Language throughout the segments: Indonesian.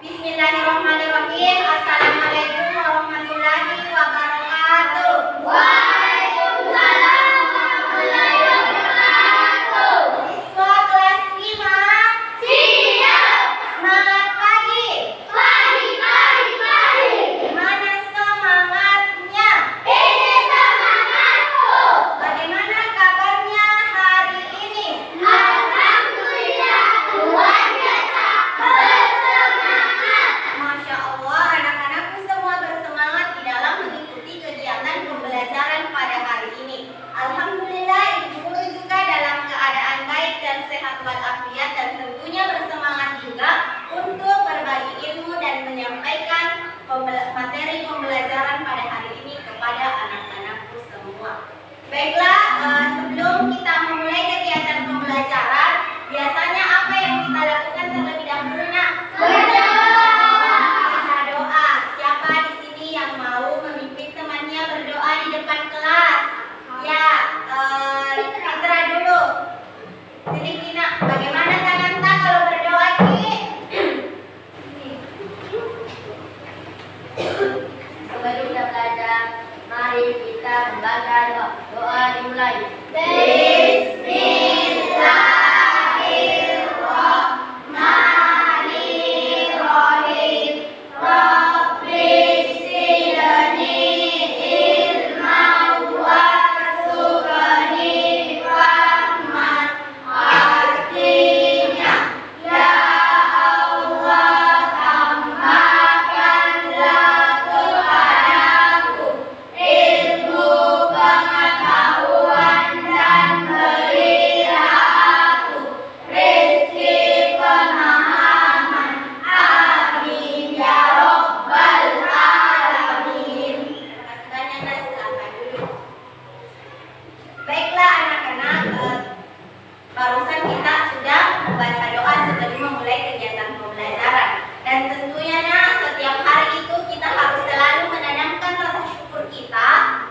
Bismillahirrahmanirrahim. Assalamualaikum warahmatullahi wabarakatuh. Waalaikumsalam warahmatullahi wabarakatuh. Siswa kelas 5, Siap. semangat pagi. Pagi. Mana semangatnya? Ini semangatku. Bagaimana kabarnya hari ini? Alhamdulillah, luar biasa bersemangat. Masya Allah, anak-anakku semua bersemangat di dalam mengikuti kegiatan pembelajaran pada hari ini. Alhamdulillah, ibu guru juga dalam keadaan baik dan sehat walafiat, dan tentunya bersemangat juga untuk berbagi ilmu dan menyampaikan materi pembelajaran pada hari ini kepada anak-anakku semua. Baiklah, sebelum kita memulai kegiatan pembelajaran, biasanya apa yang kita lakukan terlebih dahulu, Nak? Baca doa. Siapa di sini yang mau memimpin temannya berdoa di depan kelas? Ya, Fitra dulu. Sini Kina, bagaimana tangan tak kalau berdoa, Ki? Sebelum kita belajar, mari kita membaca doa dimulai. Bismillahirrahmanirrahim. Rabbi zidni ilman warzuqni fahman. Artinya, ya Allah, tambahkanlah kepadaku ilmu, pengetahuan, dan berilah aku rezeki pemahaman. Amin ya Rabbal Alamin. Terima kasih banyak, Nak. Silakan dulu. Baiklah anak-anak, barusan kita sudah membaca doa sebelum memulai kegiatan pembelajaran. Dan tentunya, Nak, setiap hari itu kita harus selalu menanamkan rasa syukur kita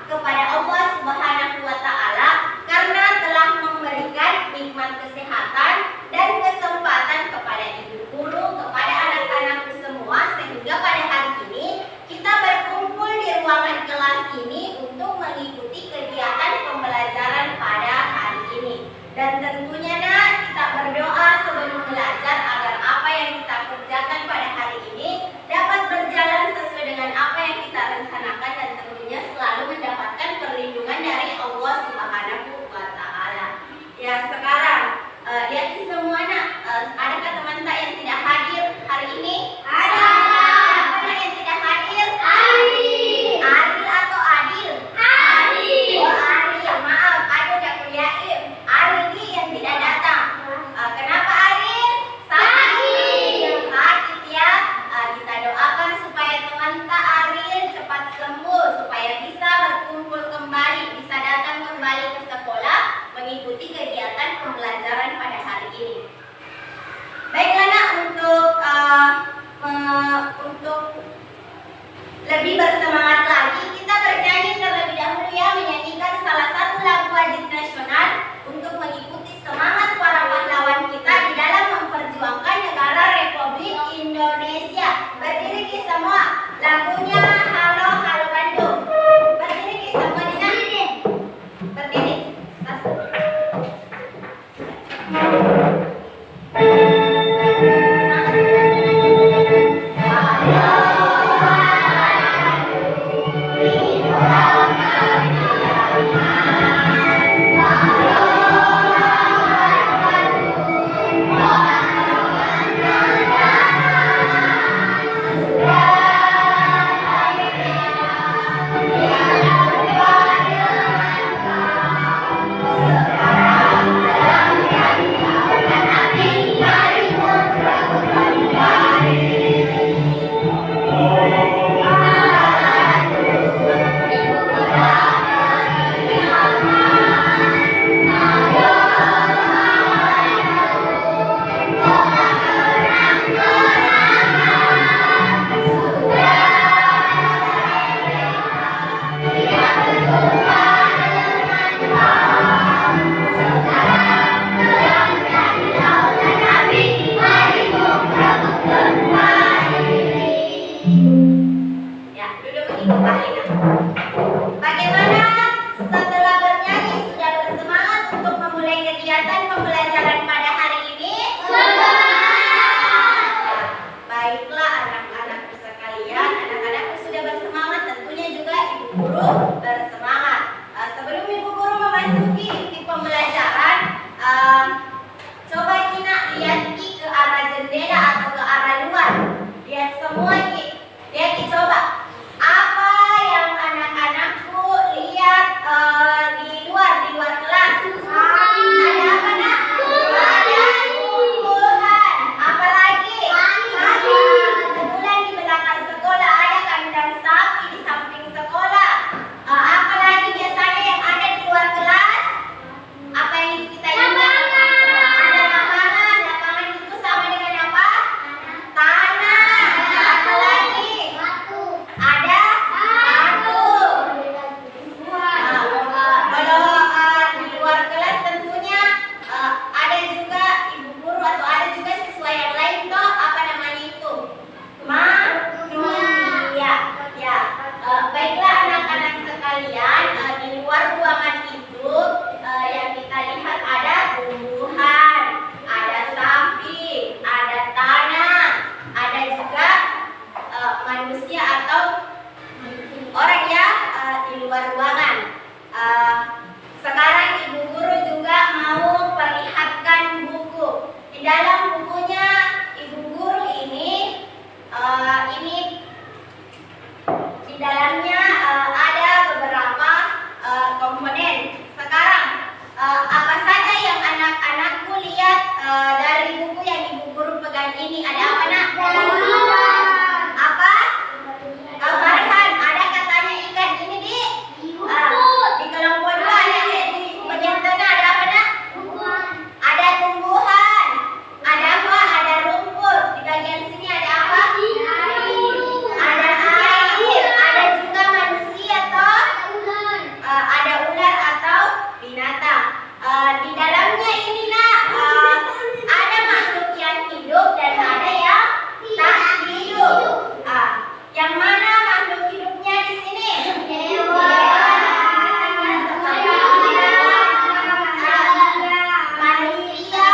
kepada Allah Subhanahu wa Ta'ala karena telah memberikan nikmat kesehatan dan kesempatan kepada ibu guru, kepada anak-anakku semua, sehingga pada hari ini kita berkumpul di ruangan kelas ini untuk mengikuti kegiatan pembelajaran pada hari ini. Dan tentunya, Nak, kita berdoa sebelum belajar agar apa yang kita kerjakan pada hari ini dapat berjalan sesuai dengan apa yang kita rencanakan, dan tentunya selalu mendapatkan perlindungan dari Allah Subhanahu wa Ta'ala. Ya, sekarang yakin semua, Nak, adakah teman tak yang tidak hadir hari ini? Ada. Siapa yang tidak hadir? Ari. Aril atau Adil? Ari. Oh, Aril, maaf, ada yang kuliahin. Aril yang tidak datang. Kenapa Aril? Sakit. Sakit ya. Kita doakan supaya teman tak Aril cepat sembuh, supaya bisa berkumpul kembali, bisa datang kembali ke sekolah mengikuti kegiatan pembelajaran pada hari ini. Baiklah, Nak, untuk lebih bersemangat lagi, kita bernyanyi terlebih dahulu ya, menyanyikan salah satu lagu wajib nasional untuk mengikuti semangat para pahlawan kita di dalam memperjuangkan negara Republik Indonesia. Berdiri ki semua, lagunya Halo Halo Bandung. Berdiri ki semua, Dina. Berdiri. semua Ki. Ya Ki, coba. Apa yang anak-anakku lihat di luar kelas? Ada apa nak? Ada tumbuhan. Apa lagi? Kebetulan di belakang sekolah ada kandang sapi di samping sekolah. Apa lagi biasanya yang ada di luar kelas? Apa yang itu kita lihat? Ada lapangan. Lapangan itu sama dengan apa? Tanah. Apa lagi? Ada batu. Kalau di luar kelas tentunya ada juga ibu guru atau ada juga siswa yang lain toh, apa namanya itu? Manusia. Ya. Baiklah anak-anak sekalian, di luar ruangan itu yang kita lihat ada tumbuhan, ada sapi, ada tanah, ada juga manusia atau orang yang di luar ruangan. Sekarang ibu guru juga mau perlihatkan buku. Di dalam bukunya ibu guru ini di dalamnya ada beberapa komponen. Sekarang apa saja yang anak-anakku lihat dari buku yang ibu guru pegang ini? Ada apa nak? Apa? Farhan, ada katanya ikan ini di kelompok 2 ada di bagian tengah ada apa nak? Ada tumbuhan. Ada apa? Ada rumput. Di bagian sini ada apa? Ada air. Ada juga manusia toh. Ada ular atau binatang. Di dalamnya ini nak ada makhluk yang hidup dan ada yang tak hidup. Yang mana makhluk hidupnya di sini? Manusia,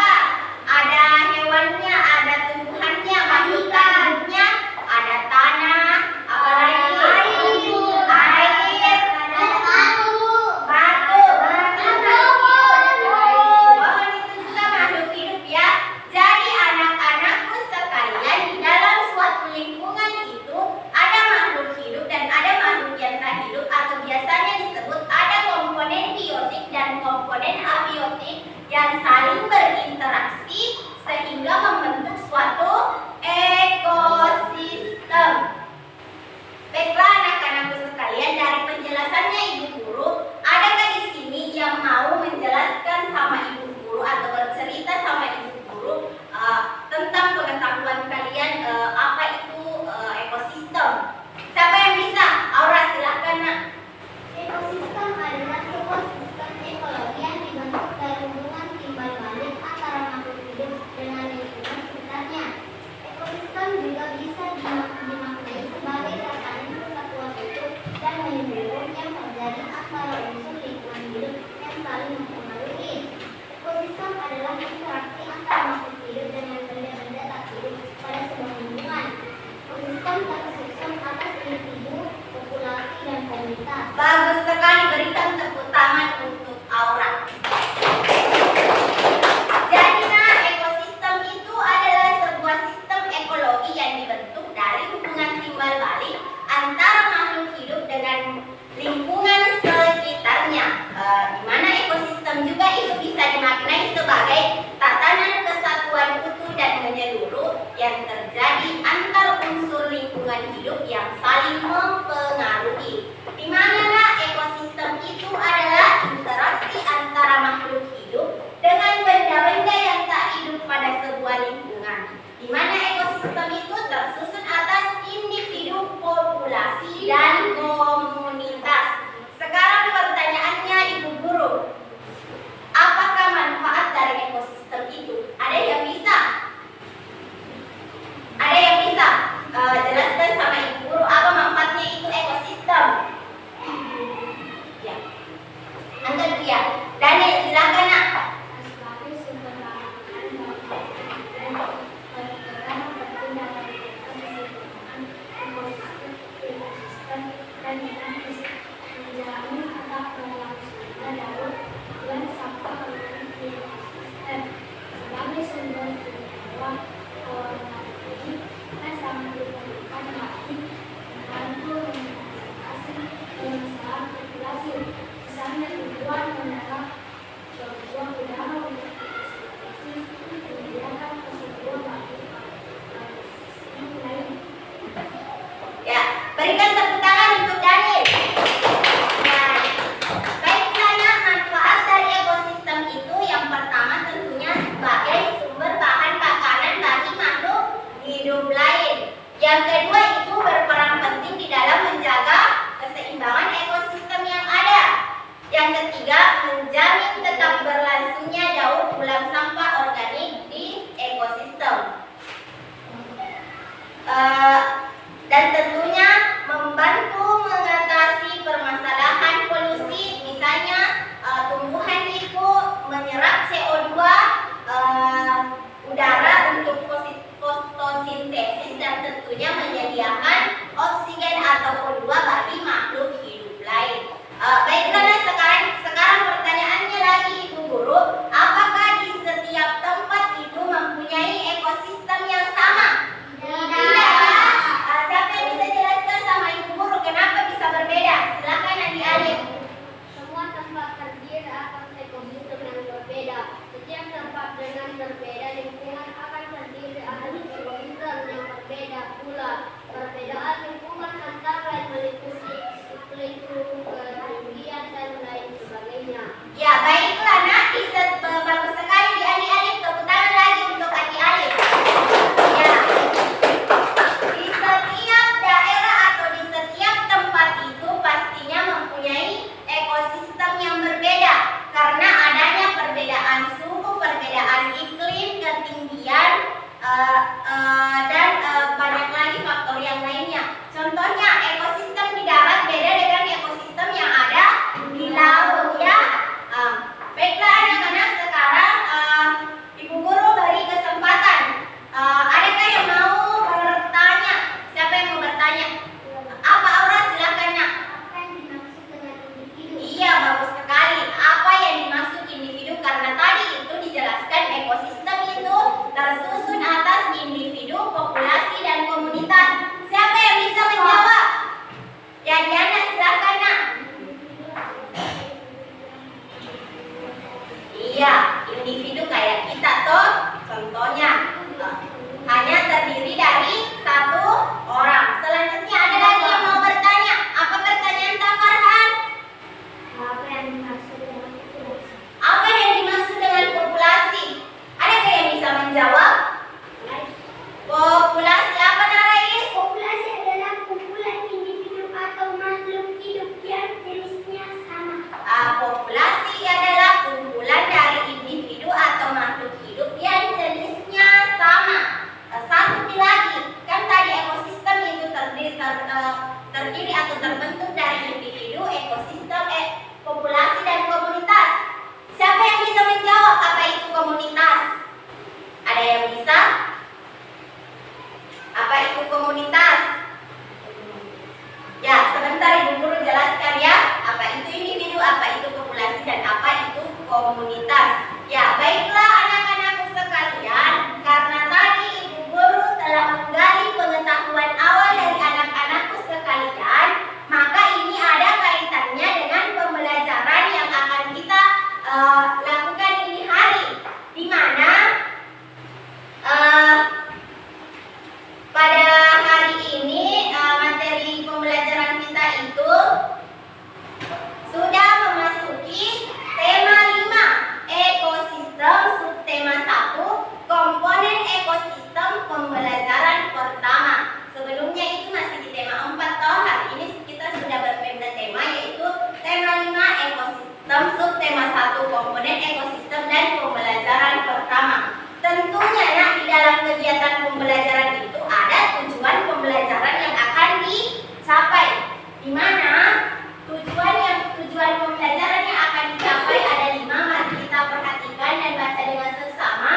ada hewannya, ada tumbuhannya, makhluk hidupnya, ada tanah, apalagi air, batu, pohon itu juga makhluk hidup ya. Jadi anak-anakku sekalian, di dalam suatu lingkungan itu ada makhluk hidup dan ada makhluk yang tak hidup atau biasanya disebut ada komponen biotik dan komponen abiotik yang saling berinteraksi sehingga membentuk suatu ekosistem. Baiklah anak-anakku sekalian, dari penjelasannya ibu guru, adakah di sini yang mau menjelaskan sama ibu guru atau bercerita sama ibu guru tentang pengetahuan kalian apa itu ekosistem? Siapa yang bisa? Aura, silahkan nak. Ekosistem adalah sebuah sistem ekologi yang dibentuk dari hubungan timbal balik antara makhluk hidup dengan lingkungan sekitarnya. Ekosistem juga bisa dimaknai sebagai tatanan kesatuan hidup dan menyeluruh yang terjadi antara unsur lingkungan hidup yang saling mempengaruhi. Ekosistem adalah interaksi antara makhluk hidup dengan benda-benda tak hidup pada sebuah lingkungan. Ekosistem tersusun atas individu, populasi, dan komunitas. Bagus sekali, berikan tepuk tangan untuk Aura. Jadi nah, ekosistem itu adalah sebuah sistem ekologi yang dibentuk dari hubungan timbal balik antara makhluk hidup dengan lingkungan sekitarnya. Di mana ekosistem juga itu bisa dimaknai sebagai tatanan kesatuan utuh dan menyeluruh yang terjadi antar unsur lingkungan hidup yang saling mempengaruhi. Di mana ekosistem itu ada Yang kedua itu berperan penting di dalam menjaga keseimbangan ekosistem yang ada. Yang ketiga, menjamin tetap berlangsungnya daur ulang sampah organik di ekosistem. Dan tentunya membantu mengatasi permasalahan polusi, misalnya tumbuhan itu menyerap CO2 udara untuk fotosintesis dan tentunya menyediakan oksigen atau O2 bagi makhluk hidup lain. Baiklah, sekarang pertanyaannya lagi Ibu Guru, apakah di setiap tempat itu mempunyai ekosistem yang sama? Tidak. Siapa yang bisa jelaskan sama Ibu Guru kenapa bisa berbeda? Silakan Andi Alif. Semua tempat terdiri atas ekosistem yang berbeda. Setiap tempat dengan berbeda lingkungan akan terdiri atas ekosistem yang berbeda pula. Perbedaan lingkungan antara yang meliputi iklim, ketinggian dan lain sebagainya. Ya, baiklah nak, bagus sekali di Andi Alif. Tepuk tangan lagi untuk Andi Alif. Ya. Di setiap daerah atau di setiap tempat itu pastinya mempunyai ekosistem yang berbeda karena adanya perbedaan suhu, perbedaan iklim, ketinggian, dan banyak lagi faktor yang lainnya. Contohnya ekosistem di darat beda dengan ekosistem yang ada di laut, ya. Baiklah anak-anak, sekarang Ibu Guru beri kesempatan. Adakah yang mau bertanya? Siapa yang mau bertanya? Apa Aura? Silakan nak. Apa yang dimaksud dengan individu? Iya, bagus sekali. Apa yang dimaksud individu? Karena tadi itu dijelaskan ekosistem itu tersusun atas individu, populasi, dan komunitas. Siapa yang bisa menjawab? Ya, Diana, silakan nak. Iya, individu kayak kita toh. Contohnya hanya terdiri dari satu orang. Selanjutnya ada lagi yang mau bertanya. Apa pertanyaan Kak Farhan? Apa yang dimaksud dengan populasi? Apa yang dimaksud dengan populasi? Adakah yang bisa menjawab? Populasi apa Narais? Populasi adalah kumpulan individu atau makhluk hidup yang jenisnya sama. Populasi adalah kumpulan dari individu atau makhluk hidup yang jenisnya sama. Satu lagi, kan tadi ekosistem itu terdiri atau terbentuk dari individu, ekosistem, populasi, dan komunitas. Siapa yang bisa menjawab apa itu komunitas? Ada yang bisa? Apa itu komunitas? Ya, sebentar Ibu Guru jelaskan ya. Apa itu individu, apa itu populasi, dan apa itu komunitas. Ya, baiklah anak-anakku sekalian. Karena tadi Ibu Guru telah menggali pengetahuan awal dari anak-anakku sekalian, maka ini ada kaitannya dengan pembelajaran yang akan kita lakukan ini hari. Di mana pada hari ini materi pembelajaran kita itu sudah memasuki tema 5, ekosistem, subtema 1, komponen ekosistem, pembelajaran pertama. Sebelumnya itu masih di tema 4 toh. Hari ini kita sudah berpindah tema, yaitu tema 5, ekosistem, subtema 1, komponen ekosistem, dan pembelajaran pertama. Tentunya nah, di dalam kegiatan pembelajaran itu ada tujuan pembelajaran yang akan dicapai. Di mana tujuan pembelajaran yang akan dicapai ada 5. Mari kita perhatikan dan baca dengan seksama.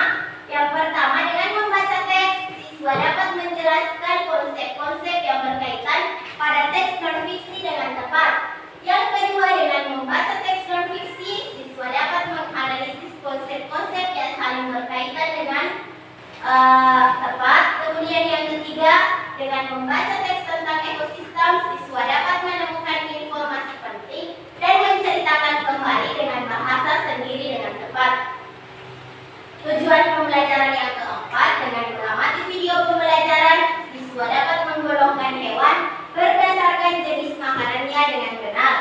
Yang pertama, dengan membaca teks, siswa dapat menjelaskan konsep-konsep yang berkaitan pada teks non-fiksi dengan tepat. Yang kedua, dengan membaca teks non-fiksi, siswa dapat menganalisis konsep-konsep yang saling berkaitan dengan tepat. Kemudian yang ketiga, dengan membaca teks tentang ekosistem, siswa dapat menemukan informasi penting dan menceritakan kembali dengan bahasa sendiri dengan tepat. Tujuan pembelajaran yang keempat, dengan mengamati video pembelajaran, siswa dapat menggolongkan hewan berdasarkan jenis makanannya dengan benar.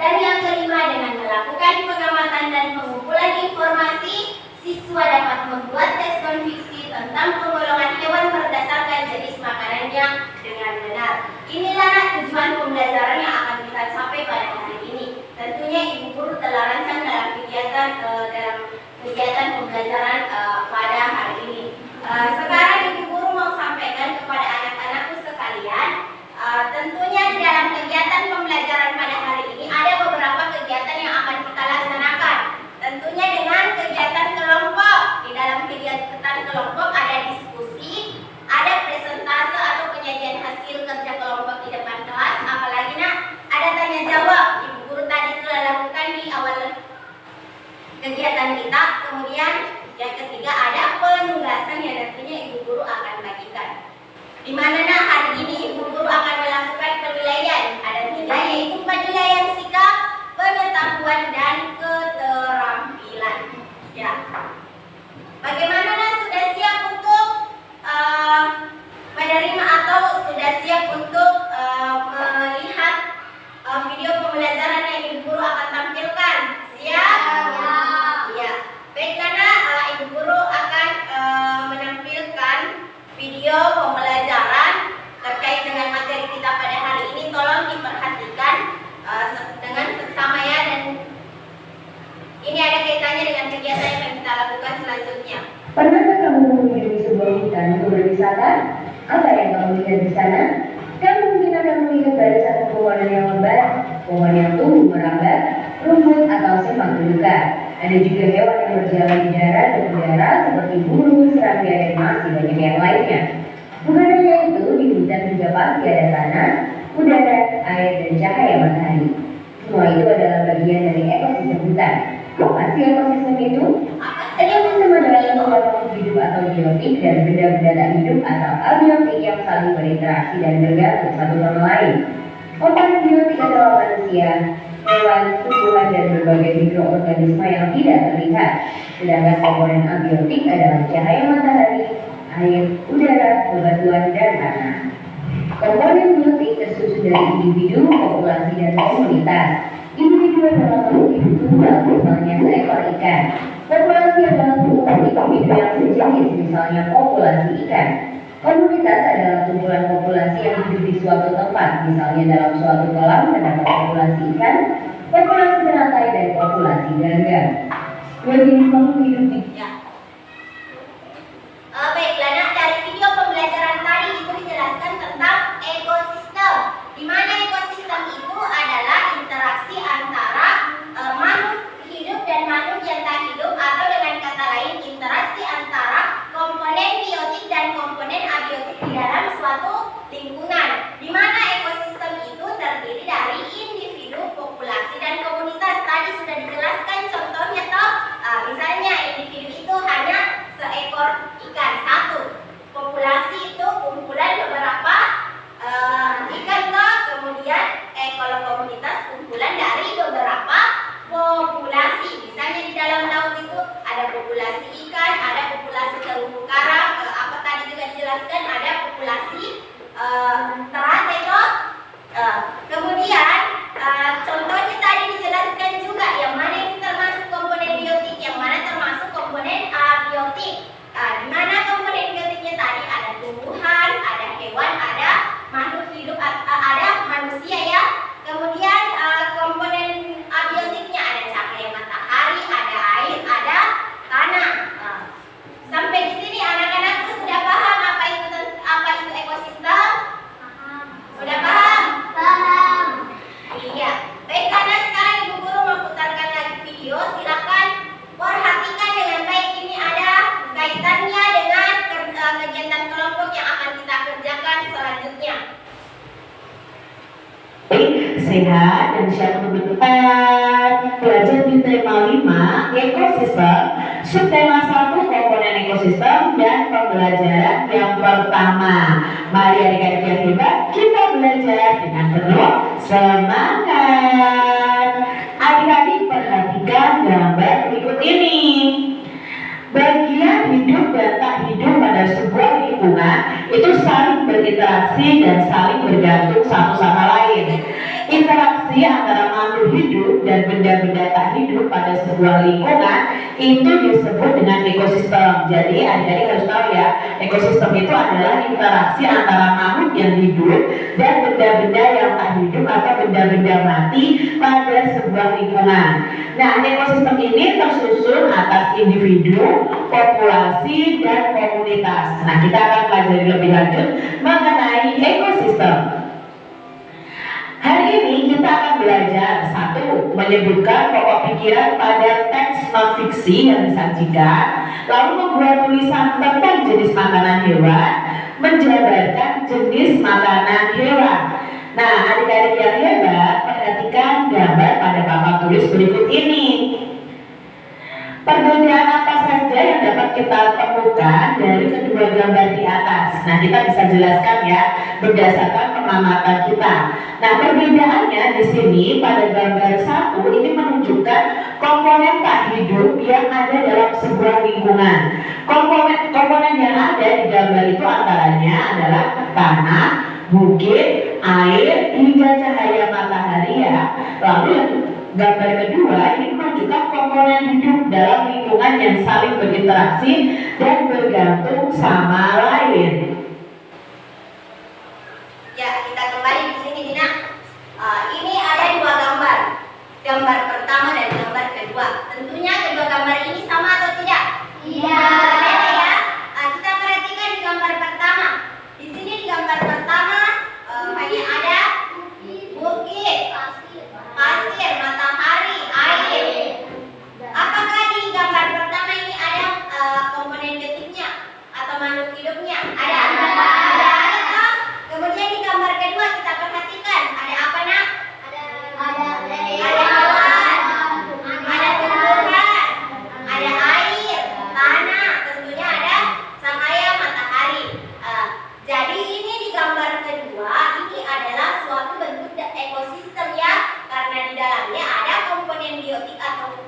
Dan yang kelima, dengan melakukan pengamatan dan pengumpulan informasi, siswa dapat membuat teks non-fiksi tentang penggolongan hewan berdasarkan jenis makanannya dengan Inilah tujuan pembelajaran yang akan kita capai pada hari ini. Tentunya Ibu Guru telah rancang dalam kegiatan pembelajaran pada hari ini. Sekarang Ibu Guru mau sampaikan kepada anak-anakku sekalian, tentunya di dalam kegiatan pembelajaran pada hari ini ada beberapa kegiatan yang akan kita laksanakan. Tentunya dengan kegiatan kelompok. Di dalam kegiatan kelompok ada diskusi, ada presentase atau penyajian hasil kerja kelompok di depan kelas, apalagi ada tanya jawab. Ibu Guru tadi sudah lakukan di awal kegiatan kita. Kemudian yang ketiga ada penugasan yang nantinya Ibu Guru akan bagikan. Di mana hari ini Ibu Guru akan melakukan penilaian. Ada 3, yaitu penilaian sikap, pengetahuan, dan keterampilan. Ya. Bagaimana sudah siap untuk menerima atau sudah siap untuk melihat video pembelajaran yang Ibu Guru akan tampilkan? Siap? Ya. Baiklah, Ibu Guru akan menampilkan video pembelajaran terkait dengan materi kita pada hari ini. Tolong diperhatikan dengan seksama ya, dan ini ada kaitannya dengan kegiatan yang akan kita lakukan selanjutnya. Pernahkah kamu mengunjungi sebuah hutan untuk berwisata? Apa yang kamu lihat di sana? Kamu mungkin akan melihat barisan pepohonan yang lebat, pohon yang tumbuh merambat, rumput atau semak belukar. Ada juga hewan yang berjalan di darat dan udara seperti burung, serangga, dan masih banyak yang lainnya. Bukan hanya itu, di hutan juga pasti ada tanah, udara, air, dan cahaya matahari. Semua itu adalah bagian dari ekosistem hutan. Apa sih ekosistem itu? Ekosistem adalah lingkungan makhluk hidup atau biotik dan benda-benda tak hidup atau abiotik yang saling berinteraksi dan bergantung satu sama lain. Komponen biotik adalah manusia, hewan, tumbuhan, dan berbagai mikroorganisme yang tidak terlihat. Sedangkan komponen abiotik adalah cahaya matahari, air, udara, bebatuan, dan tanah. Komponen biotik tersusun dari individu, populasi, dan komunitas. Individu adalah makhluk hidup tunggal, misalnya seekor ikan. Populasi adalah kumpulan individu yang sejenis, misalnya populasi ikan. Komunitas adalah kumpulan populasi yang hidup di suatu tempat, misalnya dalam suatu kolam terdapat populasi ikan, populasi teratai, dan populasi gangga. Dua jenis makhluk hidup di Baiklah, dari video pembelajaran tadi itu dijelaskan tentang ekosistem. Di mana ekosistem itu adalah interaksi antara makhluk hidup dan makhluk yang tak hidup, atau dengan kata lain interaksi antara komponen biotik dan komponen abiotik di dalam suatu lingkungan. Di mana ekosistem itu terdiri dari individu, populasi, dan komunitas. Tadi sudah dijelaskan contohnya toh. Misalnya individu itu hanya seekor ikan satu, populasi itu kumpulan beberapa ikan toh. Kemudian kalau komunitas kumpulan dari beberapa populasi. Misalnya di dalam laut itu ada populasi ikan, ada populasi terumbu karang, apa tadi juga dijelaskan ada populasi teratai toh. Kemudian contohnya tadi dijelaskan juga yang mana ini termasuk komponen biotik, yang mana termasuk komponen abiotik. Di mana komponen biotiknya tadi ada tumbuhan, ada hewan, ada makhluk hidup, ada manusia ya. Kemudian komponen abiotiknya ada cahaya matahari, ada air, ada tanah. Sampai di sini anak-anakku sudah paham apa itu ekosistem? Sudah paham? Paham. Iya. Baik, karena sekarang Ibu Guru memutarkan lagi video. Silakan perhatikan dengan baik. Ini ada kaitannya dengan kegiatan kelompok yang akan kita kerjakan selanjutnya. Sehat dan siap untuk belajar di tema 5 ekosistem, subtema 1 komponen ekosistem, dan pembelajaran yang pertama. Mari adik-adik yang hebat, kita belajar dengan penuh semangat. Adik-adik perhatikan gambar berikut ini. Bagian hidup dan tak hidup pada sebuah lingkungan itu saling berinteraksi dan saling bergantung satu sama lain. Interaksi antara makhluk hidup dan benda-benda tak hidup pada sebuah lingkungan itu disebut dengan ekosistem. Jadi adik-adik harus tahu ya, ekosistem itu adalah interaksi antara makhluk yang hidup dan benda-benda yang tak hidup atau benda-benda mati pada sebuah lingkungan. Nah, ekosistem ini tersusun atas individu, populasi, dan komunitas. Nah, kita akan pelajari lebih lanjut mengenai ekosistem. Hari ini kita akan belajar satu, menyebutkan pokok pikiran pada teks non-fiksi yang disajikan, lalu membuat tulisan tentang jenis makanan hewan, menjabarkan jenis makanan hewan. Nah, adik-adik yang hebat, perhatikan gambar pada papan tulis berikut ini. Perbedaan apa saja yang dapat kita temukan dari kedua gambar di atas? Nah, kita bisa jelaskan ya berdasarkan pengamatan kita. Nah, perbedaannya di sini pada gambar 1 ini menunjukkan komponen tak hidup yang ada dalam sebuah lingkungan. Komponen yang ada di gambar itu antaranya adalah tanah, bukit, air, hingga cahaya matahari ya. Lalu yang gambar kedua ini menunjukkan komponen hidup dalam lingkungan yang saling berinteraksi dan bergantung sama lain. Ya, kita kembali di sini, Dina. Ini ada dua gambar. Gambar pertama dan gambar kedua. Tentunya kedua gambar ini sama atau tidak? Iya. Berbeda ya. Kita perhatikan di gambar pertama. Di sini di gambar pertama hanya ada bukit, pasir, matahari, air. Apakah di gambar pertama ini ada komponen getiknya atau makhluk hidupnya? Ada. Ada. Kemudian di gambar kedua kita perhatikan ada apa nak? Ada hewan, ada tumbuhan, ada air, tanah, tentunya ada cahaya matahari. Jadi ini di gambar kedua ini adalah suatu bentuk ekosistem ya, karena di dalamnya ada komponen biotik atau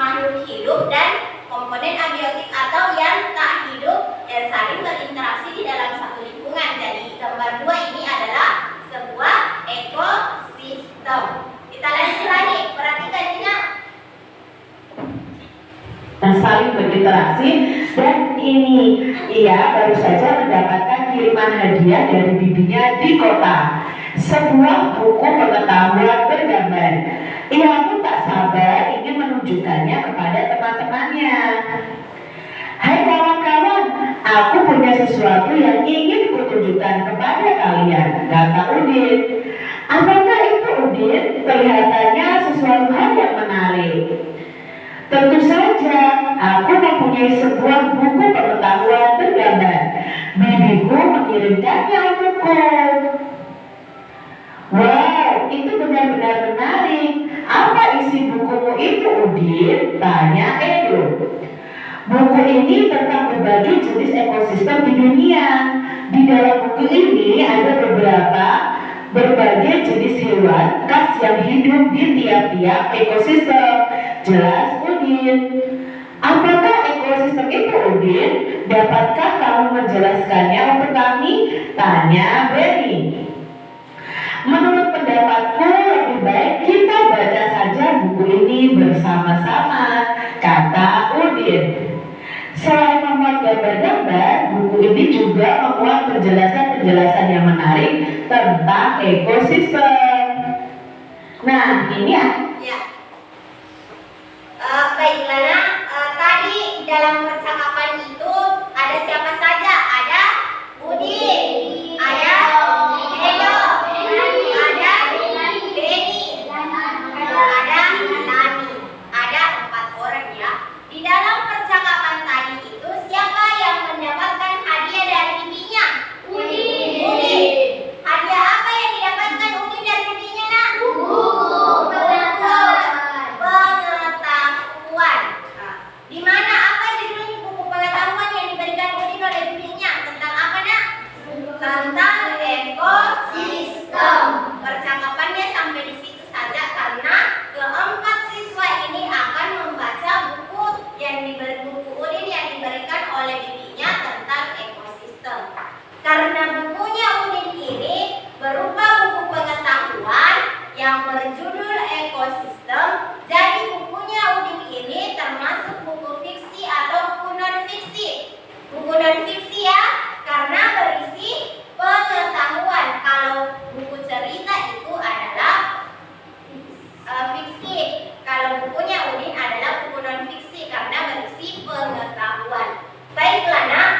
makhluk hidup dan komponen abiotik atau yang tak hidup yang saling berinteraksi di dalam satu lingkungan. Jadi gambar 2 ini adalah sebuah ekosistem. Kita lanjut lagi, perhatikan Dina. Yang saling berinteraksi, dan ini ia baru saja mendapatkan kiriman hadiah dari bibinya di kota, sebuah buku pengetahuan bergambar. Ia pun tak sabar ingin menunjukkannya kepada teman-temannya. Hai kawan-kawan, aku punya sesuatu yang ingin kutunjukkan kepada kalian, kata Udin. Apakah itu, Udin? Kelihatannya sesuatu hal yang menarik. Tentu saja, aku mempunyai sebuah buku pengetahuan bergambar. Bibiku mengirimkannya untukku. Wow, itu benar-benar menarik. Apa isi bukumu itu, Udin? Tanya Edo. Buku ini tentang berbagai jenis ekosistem di dunia. Di dalam buku ini ada berbagai jenis hewan khas yang hidup di tiap-tiap ekosistem. Jelas, Udin. Apakah ekosistem itu, Udin? Dapatkah kamu menjelaskannya untuk kami? Tanya Benny. Menurut pendapatku, lebih baik kita baca saja buku ini bersama-sama, kata Udin. Selain memuat gambar-gambar, buku ini juga memuat penjelasan-penjelasan yang menarik tentang ekosistem. Nah, ini ya. Baiklah nak, tadi dalam percakapan itu ada siapa saja? Ada Udin, ada Edo, ada Benny, ada Lani, ada 4 orang ya. Di dalam percakapan tadi itu siapa yang mendapatkan hadiah dari bibinya? Udin. Hadiah apa yang didapatkan Udin dari bibinya nak? Pengetahuan. Di mana apa judul buku pengetahuan yang diberikan Udin oleh bibinya? Tentang apa nak? Tentang ekosistem. Percakapannya sampai di situ saja karena keempat siswa ini akan membaca buku Udin yang diberikan oleh bibinya tentang ekosistem. Karena bukunya Udin ini berupa buku pengetahuan yang berjudul Ekosistem. Jadi bukunya Udin ini termasuk buku fiksi atau buku non-fiksi. Buku non-fiksi ya, karena berisi pengetahuan. Kalau buku cerita itu adalah fiksi. Kalau bukunya Udin adalah buku non-fiksi karena berisi pengetahuan. Baiklah nak,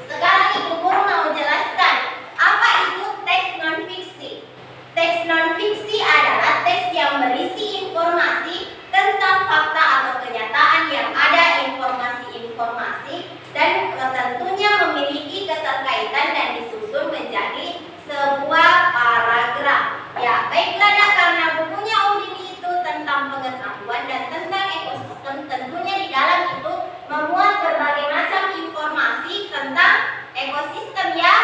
sekarang Ibu Guru mau jelaskan apa itu teks non-fiksi. Teks non-fiksi adalah teks yang berisi informasi tentang fakta atau kenyataan yang ada, informasi-informasi, dan tentunya memiliki keterkaitan dan disusun menjadi sebuah paragraf. Ya, baiklah nak, karena bukunya Udin itu tentang pengetahuan dan tentang ekosistem, tentunya di dalam itu memuat berbagai macam informasi tentang ekosistem ya.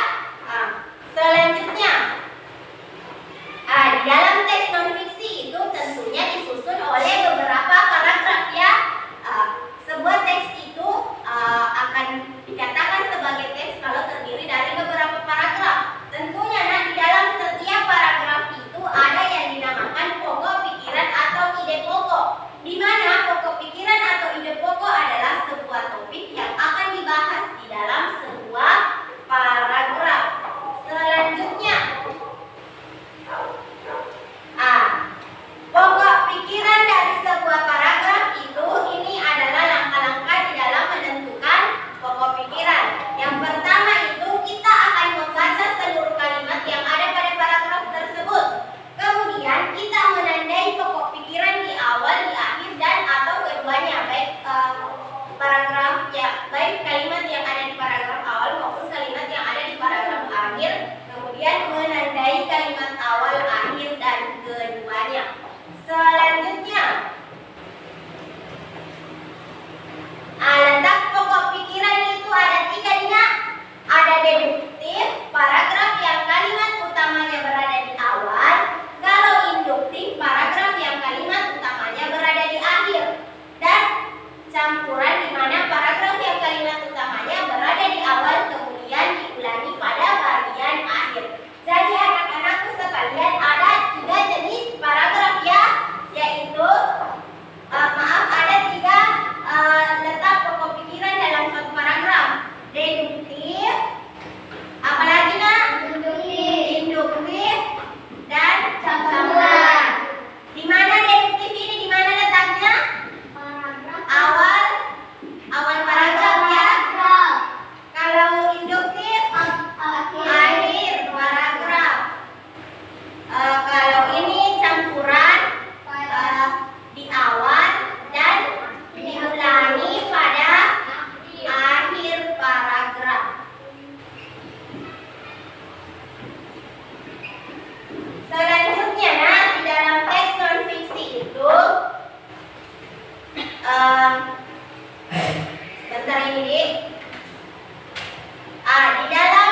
Selanjutnya, di dalam teks non-fiksi itu tentunya disusun oleh beberapa paragraf ya. Sebuah teks itu akan dikatakan sebagai teks kalau terdiri dari beberapa paragraf. Tentunya nah, di dalam setiap paragraf itu ada yang dinamakan pokok pikiran atau ide pokok, di mana pokok pikiran atau ide pokok adalah sebuah topik yang akan dibahas di dalam sebuah paragraf. Selanjutnya, pokok pikiran dari sebuah paragraf itu ini adalah langkah-langkah di dalam menentukan pokok pikiran. Yang pertama itu kita akan membaca seluruh kalimat yang ada pada paragraf tersebut. Kemudian kita menandai pokok pikiran di awal, di akhir, dan atau keduanya, baik paragraf ya, baik kalimat yang ada di paragraf awal maupun kalimat yang ada di paragraf akhir. Kemudian menandai kalimat awal, akhir, dan keduanya. Selanjutnya, letak pokok pikiran itu ada 3 nih nak. Ada deduktif, paragraf yang kalimat utamanya berada di awal. Kalau induktif, paragraf yang kalimat utamanya berada di akhir. Dan campuran di mana paragraf yang kalimat utamanya berada di awal kemudian diulangi pada bagian akhir. Jadi anak-anakku sekalian, ada 3 jenis paragraf ya, yaitu ada 3 letak pokok pikiran dalam suatu paragraf. Deduktif, apalagi nak? Induktif, dan campuran. Di mana deduktif ini, di mana letaknya? Awal paragraf ya. Kalau induktif, akhir paragraf. Kalau ini campuran, di awal dan diulangi pada akhir paragraf. Selanjutnya, nah, di dalam teks non-fiksi itu sebentar ini Dik. Di dalam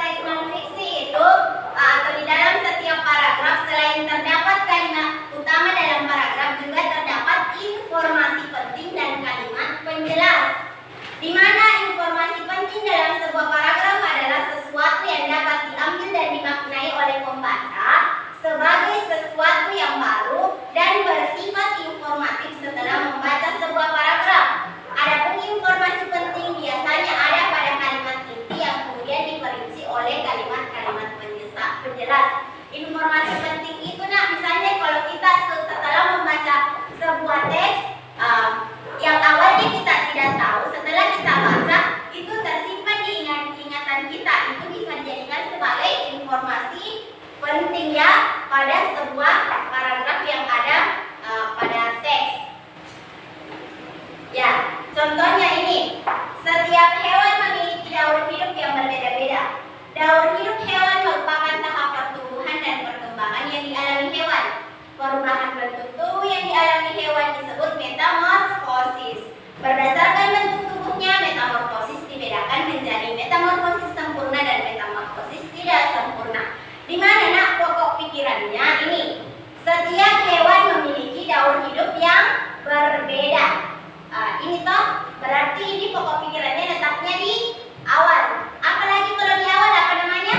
teks non-fiksi itu atau di dalam setiap paragraf, selain terdapat kalimat utama dalam paragraf, juga terdapat informasi penting dan kalimat penjelas. Di mana informasi penting dalam sebuah paragraf adalah sesuatu yang dapat diambil dan dimaknai oleh pembaca sebagai sesuatu yang baru dan bersifat informatif setelah membaca sebuah paragraf. Adapun informasi penting biasanya ada pada kalimat inti yang kemudian diperinci oleh kalimat-kalimat penjelas. Informasi penting itu nak, misalnya kalau kita setelah membaca sebuah teks yang awalnya kita tidak tahu, setelah kita baca itu tersimpan di ingatan kita, itu bisa dijadikan sebagai informasi penting ya pada sebuah paragraf yang ada pada teks. Ya, contohnya ini, setiap hewan memiliki daur hidup yang berbeda-beda. Daur hidup hewan merupakan tahap pertumbuhan dan perkembangan yang dialami hewan. Perubahan bentuk tubuh yang dialami hewan disebut metamorfosis. Berdasarkan bentuk tubuhnya, metamorfosis dibedakan menjadi metamorfosis sempurna dan metamorfosis tidak sempurna. Di mana nak pokok pikirannya ini? Setiap hewan memiliki daur hidup yang berbeda. Ini toh berarti ini pokok pikirannya letaknya di awal. Apalagi kalau di awal apa namanya?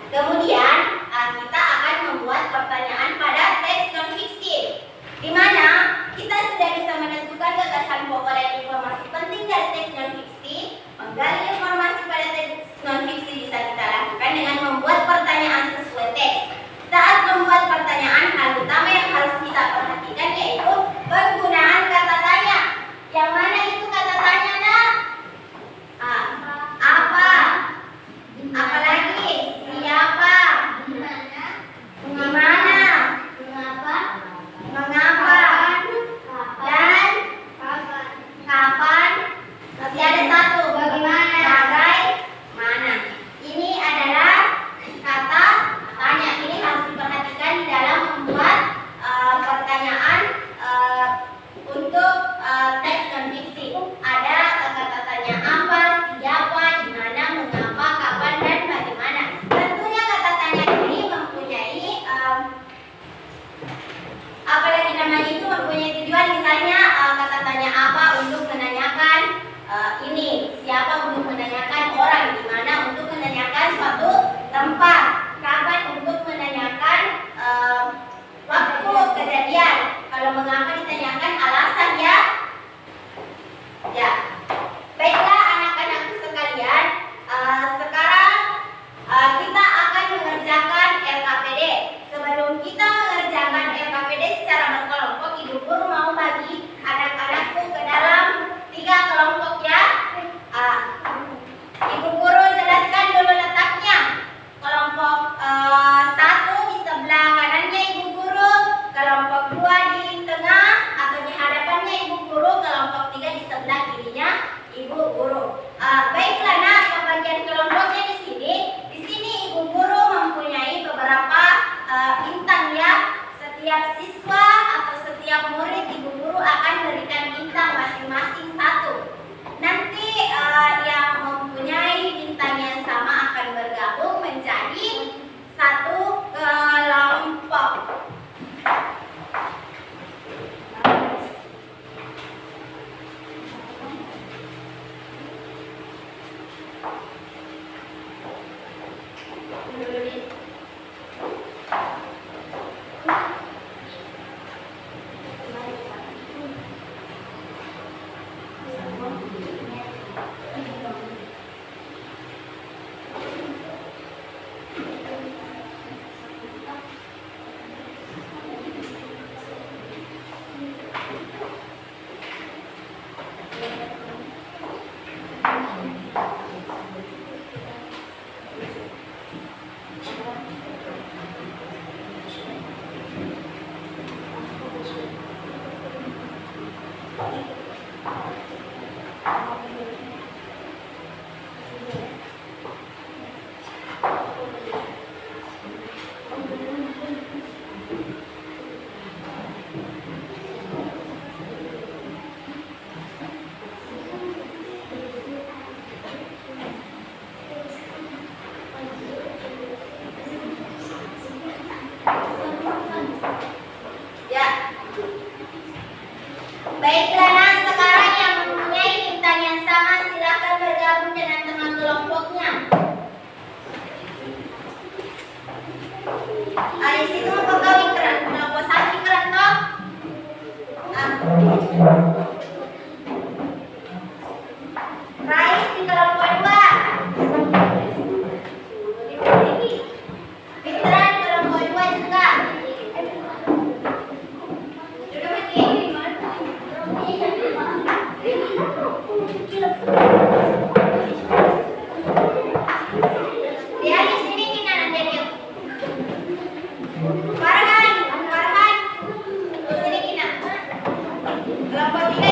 kemudian kita akan membuat pertanyaan pada teks non-fiksi, di mana kita sudah bisa menentukan gagasan pokok dan informasi penting dari teks non-fiksi. Menggali informasi pada teks non-fiksi bisa kita lakukan dengan membuat pertanyaan sesuai teks. Saat membuat pertanyaan, hal utama yang harus kita perhatikan yaitu penggunaan kata tanya. Yang mana itu kata tanya, Nak? Apa? Apalagi? Siapa? Di mana? Di mana? Mengapa? Mengapa? Dan Kapan? kapan? Masih ada satu. Bagaimana? Bagaimana? Ini adalah kata tanya. Ini harus diperhatikan di dalam membuat pertanyaan untuk teks non-fiksi. Ada kata tanya apa, siapa, di mana, mengapa, kapan, dan bagaimana. Tentunya kata tanya ini mempunyai apa lagi namanya itu mempunyai tujuan. Misalnya kata tanya apa untuk menanyakan ini, siapa untuk menanyakan orang, di mana untuk menanyakan suatu tempat, kapan untuk menanyakan waktu kejadian. Kalau mengapa ditanyakan alasan ya. Ya, baiklah anak-anakku sekalian, sekarang kita akan mengerjakan RKPD. Sebelum kita mengerjakan RKPD secara berkelompok, Ibu Guru mau bagi anak-anakku ke dalam 3 kelompok ya. Ibu Guru jelaskan dulu letaknya. Kelompok 1 di sebelah kanannya Ibu Guru, kelompok 2 di tengah atau di hadapannya Ibu Guru, kelompok 3 di sebelah kirinya Ibu Guru. Baiklah Nak, pembagian kelompoknya di sini. Di sini Ibu Guru mempunyai beberapa bintang ya. Setiap siswa atau setiap murid Ibu Guru akan berikan bintang masing-masing 1. Nanti yang mempunyai bintang yang sama akan bergabung menjadi 1 kelompok. Ya. Baiklah Nak, sekarang yang mempunyai bintang yang sama silakan bergabung dengan teman kelompoknya. Di situ mempegawi keran, posisi keran toh. Rais di kelompok 2. Fitra di kelompok 2 juga. Dia di sini kita nanti dia. Farhan, di sini kita. Kelompok 3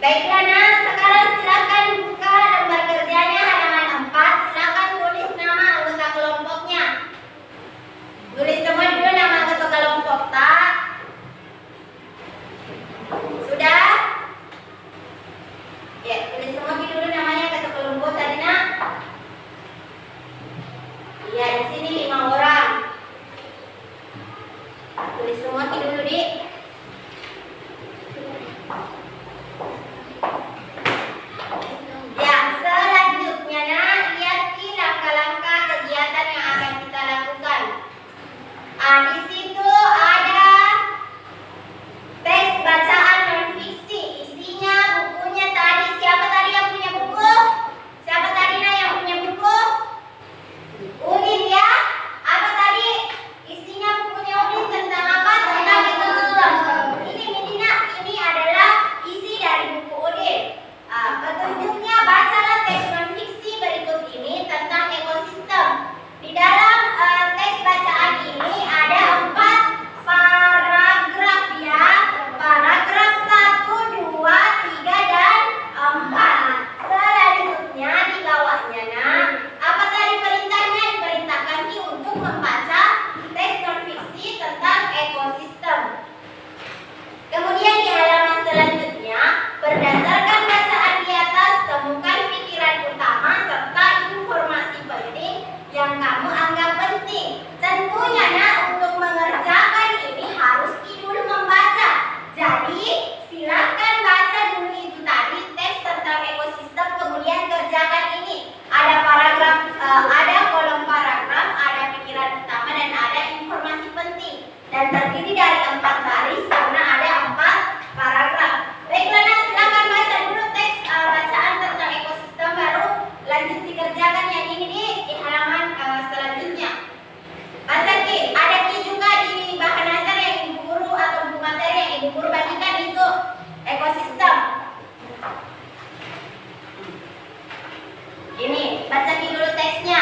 Baiklah nak, sekarang silakan buka lembar kerjanya halaman 4. Silakan tulis nama anggota kelompoknya. Tulis semua dulu nama anggota kelompok, tak? Sudah? Ya, tulis semua dulu namanya anggota kelompok tadi nak. Iya, di sini 5 orang. Tulis semua dulu, Dik. Ya, selanjutnya nak, lihat langkah-langkah kegiatan yang akan kita lakukan. Di situ ada teks bacaan non fiksi. Isinya bukunya tadi. Siapa tadi yang punya buku? Siapa tadi nak yang punya buku? Udin ya. Apa tadi isinya bukunya Udin tentang apa? Tentang ekosistem. Ini nak, ini adalah isi dari buku Udin. Petunjuknya, bacalah teks non fiksi berikut ini tentang ekosistem. Di dalam teks bacaan ini ada 4 paragraf ya. Paragraf 1, 2, 3, dan 4. Selanjutnya di bawahnya nak, apa tadi perintahnya? Diperintahkan Ki untuk membaca teks non fiksi tentang ekosistem. Kemudian di halaman selanjutnya, berdasarkan bacaan di atas, temukan pikiran utama serta informasi penting yang kamu anggap penting. Tentunya nak, untuk mengerjakan ini harus dulu membaca. Jadi silakan baca dulu itu tadi teks tentang ekosistem, kemudian kerjakan ini. Ada paragraf, ada kolom paragraf, ada pikiran utama dan ada informasi penting. Dan terdiri dari 4 baris karena ada 4 paragraf. Baiklah nak, silakan baca dulu teks bacaan tentang ekosistem, baru lanjut dikerjakan yang ini di halaman selanjutnya. Baca Ki, ada Ki juga di bahan ajar yang ibu guru atau buku materi yang ibu guru bagikan itu ekosistem. Ini, baca Ki dulu teksnya.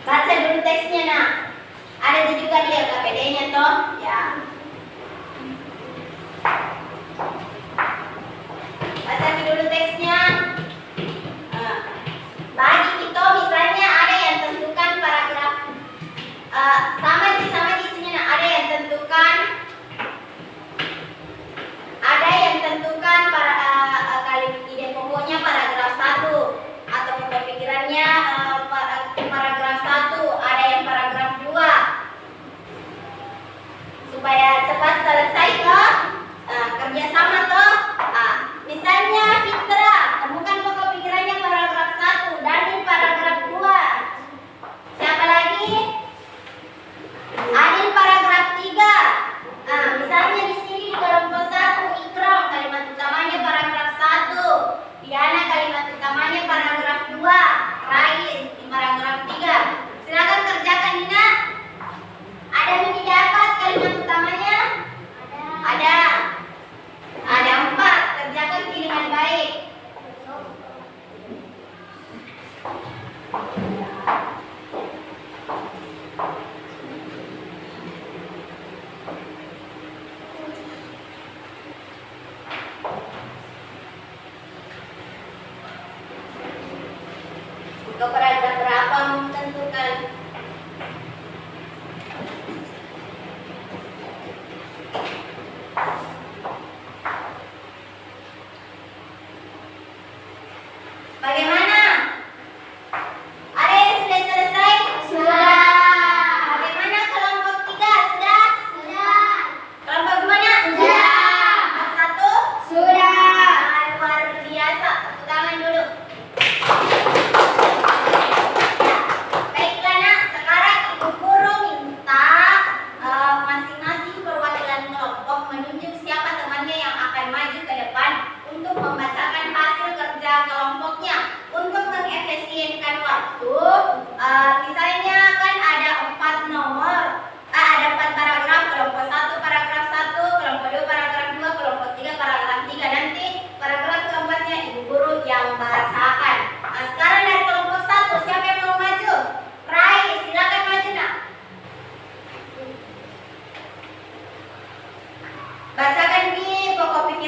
Baca dulu teksnya nak. Ada juga dia KPD-nya toh, ya. Baca dulu teksnya. Bagi kita misalnya ada yang tentukan paragraf sama di sini nak. Ada yang tentukan kali ide pokoknya paragraf 1 atau pemikirannya paragraf 1, ada yang paragraf 2. Supaya cepat selesai toh, kerjasama toh. Misalnya Fitra, temukan pokok pikirannya paragraf 1, Dani paragraf 2. Siapa lagi? Adil paragraf 3. Misalnya di sini di kelompok 1, Ikram kalimat utamanya paragraf 1, Diana kalimat utamanya paragraf 2, Rais di paragraf 3. Silakan kerjakan Nina. Ada yang didapat kalimat utamanya? Ada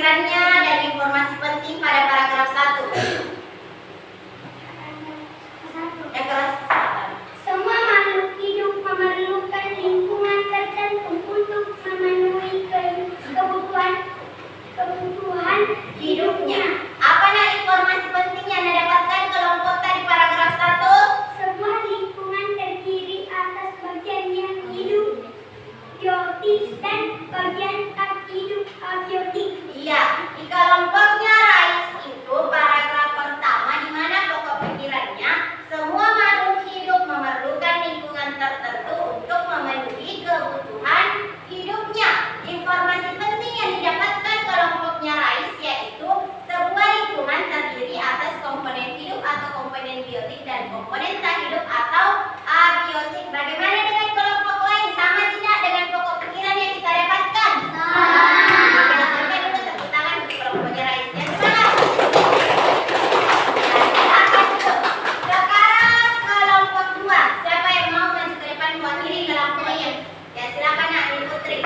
pikirannya dan informasi penting pada paragraf 1. Yang kelas Semua makhluk hidup memerlukan lingkungan tertentu untuk memenuhi kebutuhan hidupnya. Apa nah informasi penting yang didapatkan kelompok tadi paragraf 1? Sebuah lingkungan terdiri atas bagian yang hidup biotis dan bagian tak hidup abiotik. Iya, di kelompoknya Rais itu paragraf pertama di mana pokok pikirannya semua makhluk hidup memerlukan lingkungan tertentu untuk memenuhi kebutuhan hidupnya. Informasi penting yang didapatkan kelompoknya Rais yaitu sebuah lingkungan terdiri atas komponen hidup atau komponen biotik dan komponen tak hidup atau abiotik. Bagaimana dengan kelompok lain? Sama tidak dengan pokok pikiran yang kita dapatkan? Kita berikan dulu tepuk tangan untuk kelompoknya Rais. Ya, semangat. Silakan dulu. Sekarang kelompok 2. Siapa yang mau maju ke depan mewakili kelompoknya? Ya, silakan Nak, Ibu Putri.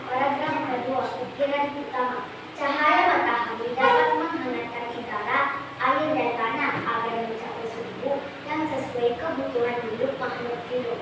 Paragraf kedua, pikiran utama. Cahaya matahari dapat menghangatkan udara, air dan tanah agar mencapai suhu yang sesuai kebutuhan hidup makhluk hidup.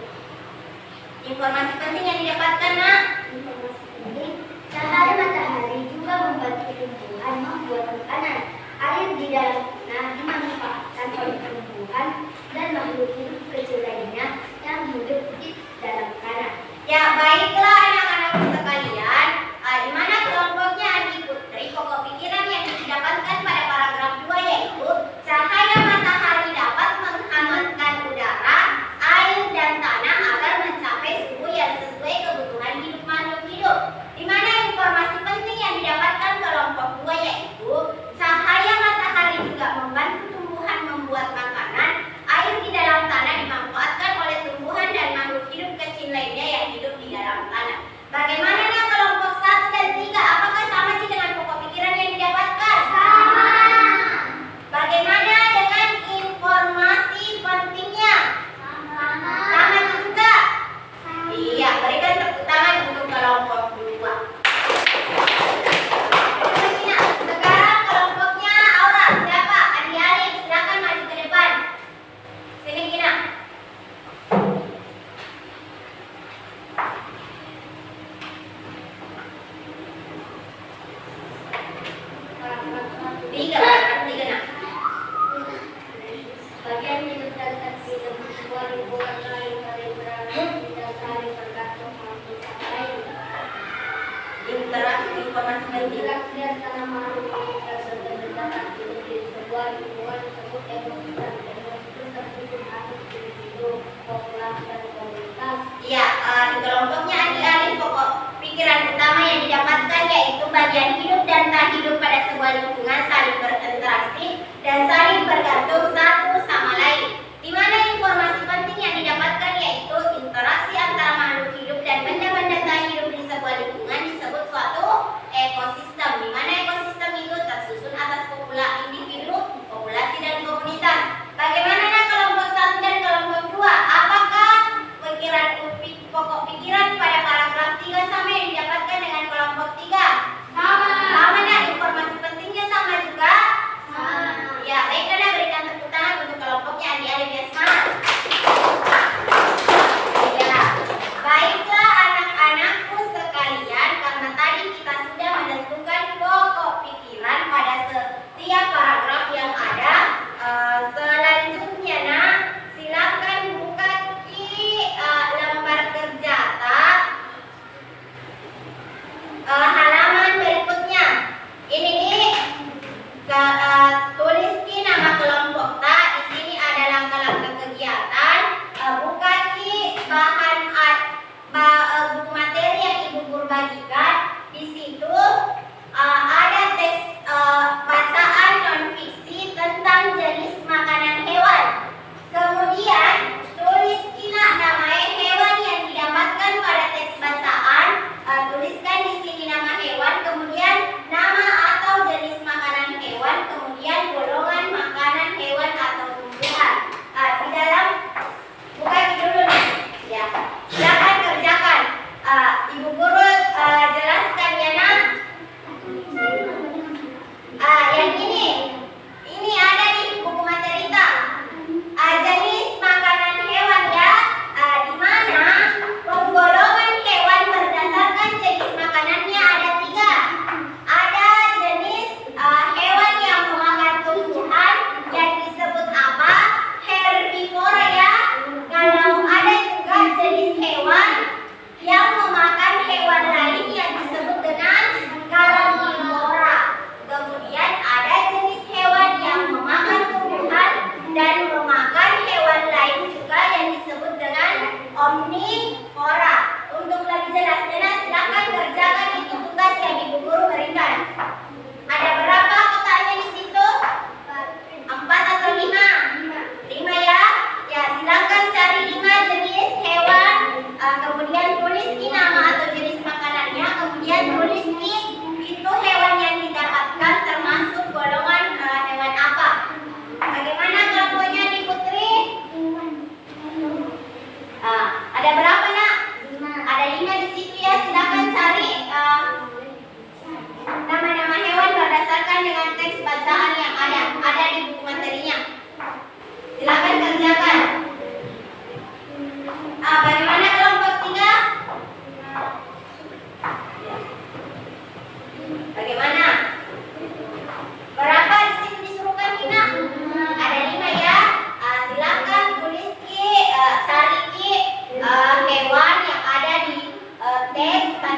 Informasi penting yang didapatkan, Nak. Informasi penting, cahaya matahari juga membantu tumbuhan membuat makanan. Air di dalam tanah dimanfaatkan oleh tumbuhan dan makhluk hidup kecil lainnya yang hidup di dalam tanah. Ya, baiklah anak-anakku sekalian. Di mana kelompoknya Adi Putri, pokok pikiran yang didapatkan pada paragraf 2 yaitu cahaya matahari dapat menghangatkan udara, air dan tanah agar mencapai suhu yang sesuai kebutuhan hidup makhluk hidup. Di mana informasi penting yang didapatkan kelompok 2 yaitu cahaya matahari juga membantu tumbuhan membuat makanan, air di dalam tanah dimanfaatkan oleh tumbuhan dan makhluk hidup kecil lainnya yang hidup di dalam tanah. Bagaimana dengan kelompok 1 dan 3? Apakah sama sih dengan pokok pikiran yang didapatkan? Sama. Bagaimana dengan informasi pentingnya? Sama. Sama juga. Iya, berikan tepuk tangan untuk kelompok 2. Sekarang kelompoknya Aura. Siapa? Adik-adik, silakan maju ke depan. Sini Gina. Tiga, nak. Bagian hidup dan tak hidup sebuah lingkungan saling berangkat dan saling bergantung satu sama lain. Interaksi informasi penting. Interaksi antara makhluk hidup dan benda-benda tak hidup di sebuah lingkungan disebut ekosistem. Ekosistem tersusun atas individu, populasi dan komunitas. Iya, di kelompoknya adik-adik pokok pikiran utama yang didapatkan yaitu bagian hidup dan tak hidup pada sebuah lingkungan saling berinteraksi dan saling bergantung satu sama lain. Di mana informasi penting yang didapatkan yaitu interaksi antara makhluk hidup dan benda-benda tak hidup di sebuah lingkungan disebut suatu ekosistem. Di mana ekosistem itu tersusun atas individu, populasi dan komunitas. Bagaimana kelompok 1 dan kelompok 2? Apakah pokok pikiran pada paragraf 3 sama yang didapatkan dengan kelompok 3? Sama. Sama nak, informasi pentingnya sama juga? Sama. Ya, baik Nana, berikan tepuk tangan untuk kelompoknya adik-adik yang semangat.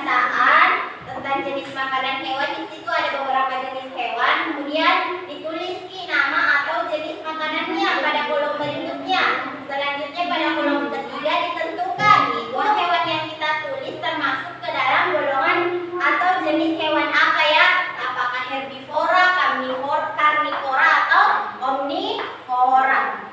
pembahasaan tentang jenis makanan hewan. Di situ ada beberapa jenis hewan, kemudian ditulis nama atau jenis makanannya pada kolom berikutnya. Selanjutnya pada kolom ketiga ditentukan itu hewan yang kita tulis termasuk ke dalam golongan atau jenis hewan apa ya? Apakah herbivora, karnivora atau omnivora?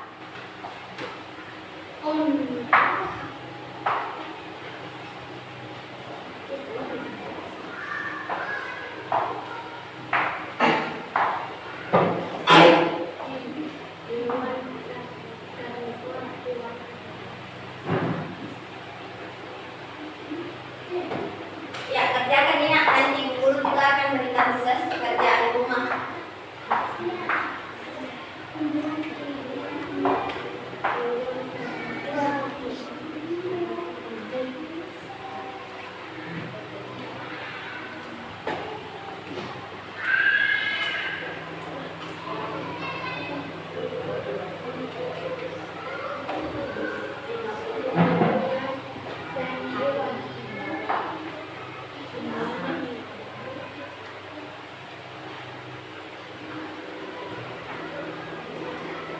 Ya, kerjakan ini nanti guru juga akan berikan tugas pekerjaan rumah.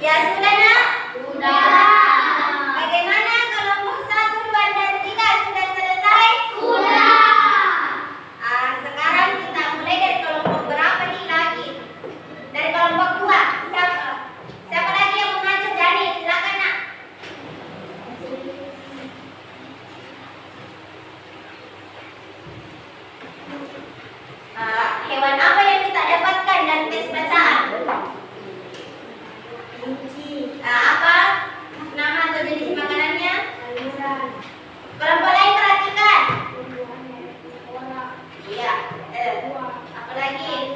Ya sudah nak? Sudah. Bagaimana kelompok 1, 2, dan 3 sudah selesai? Sudah. Sekarang kita mulai dari kelompok berapa nih lagi? Dari kelompok 2. Siapa lagi yang mau ngajar? Jani, silakan nak. Hewan apa yang kita dapatkan dari tes bacaan? Apa nama atau jenis makanannya? Kelompok lain perhatikan. Iya. Apa lagi?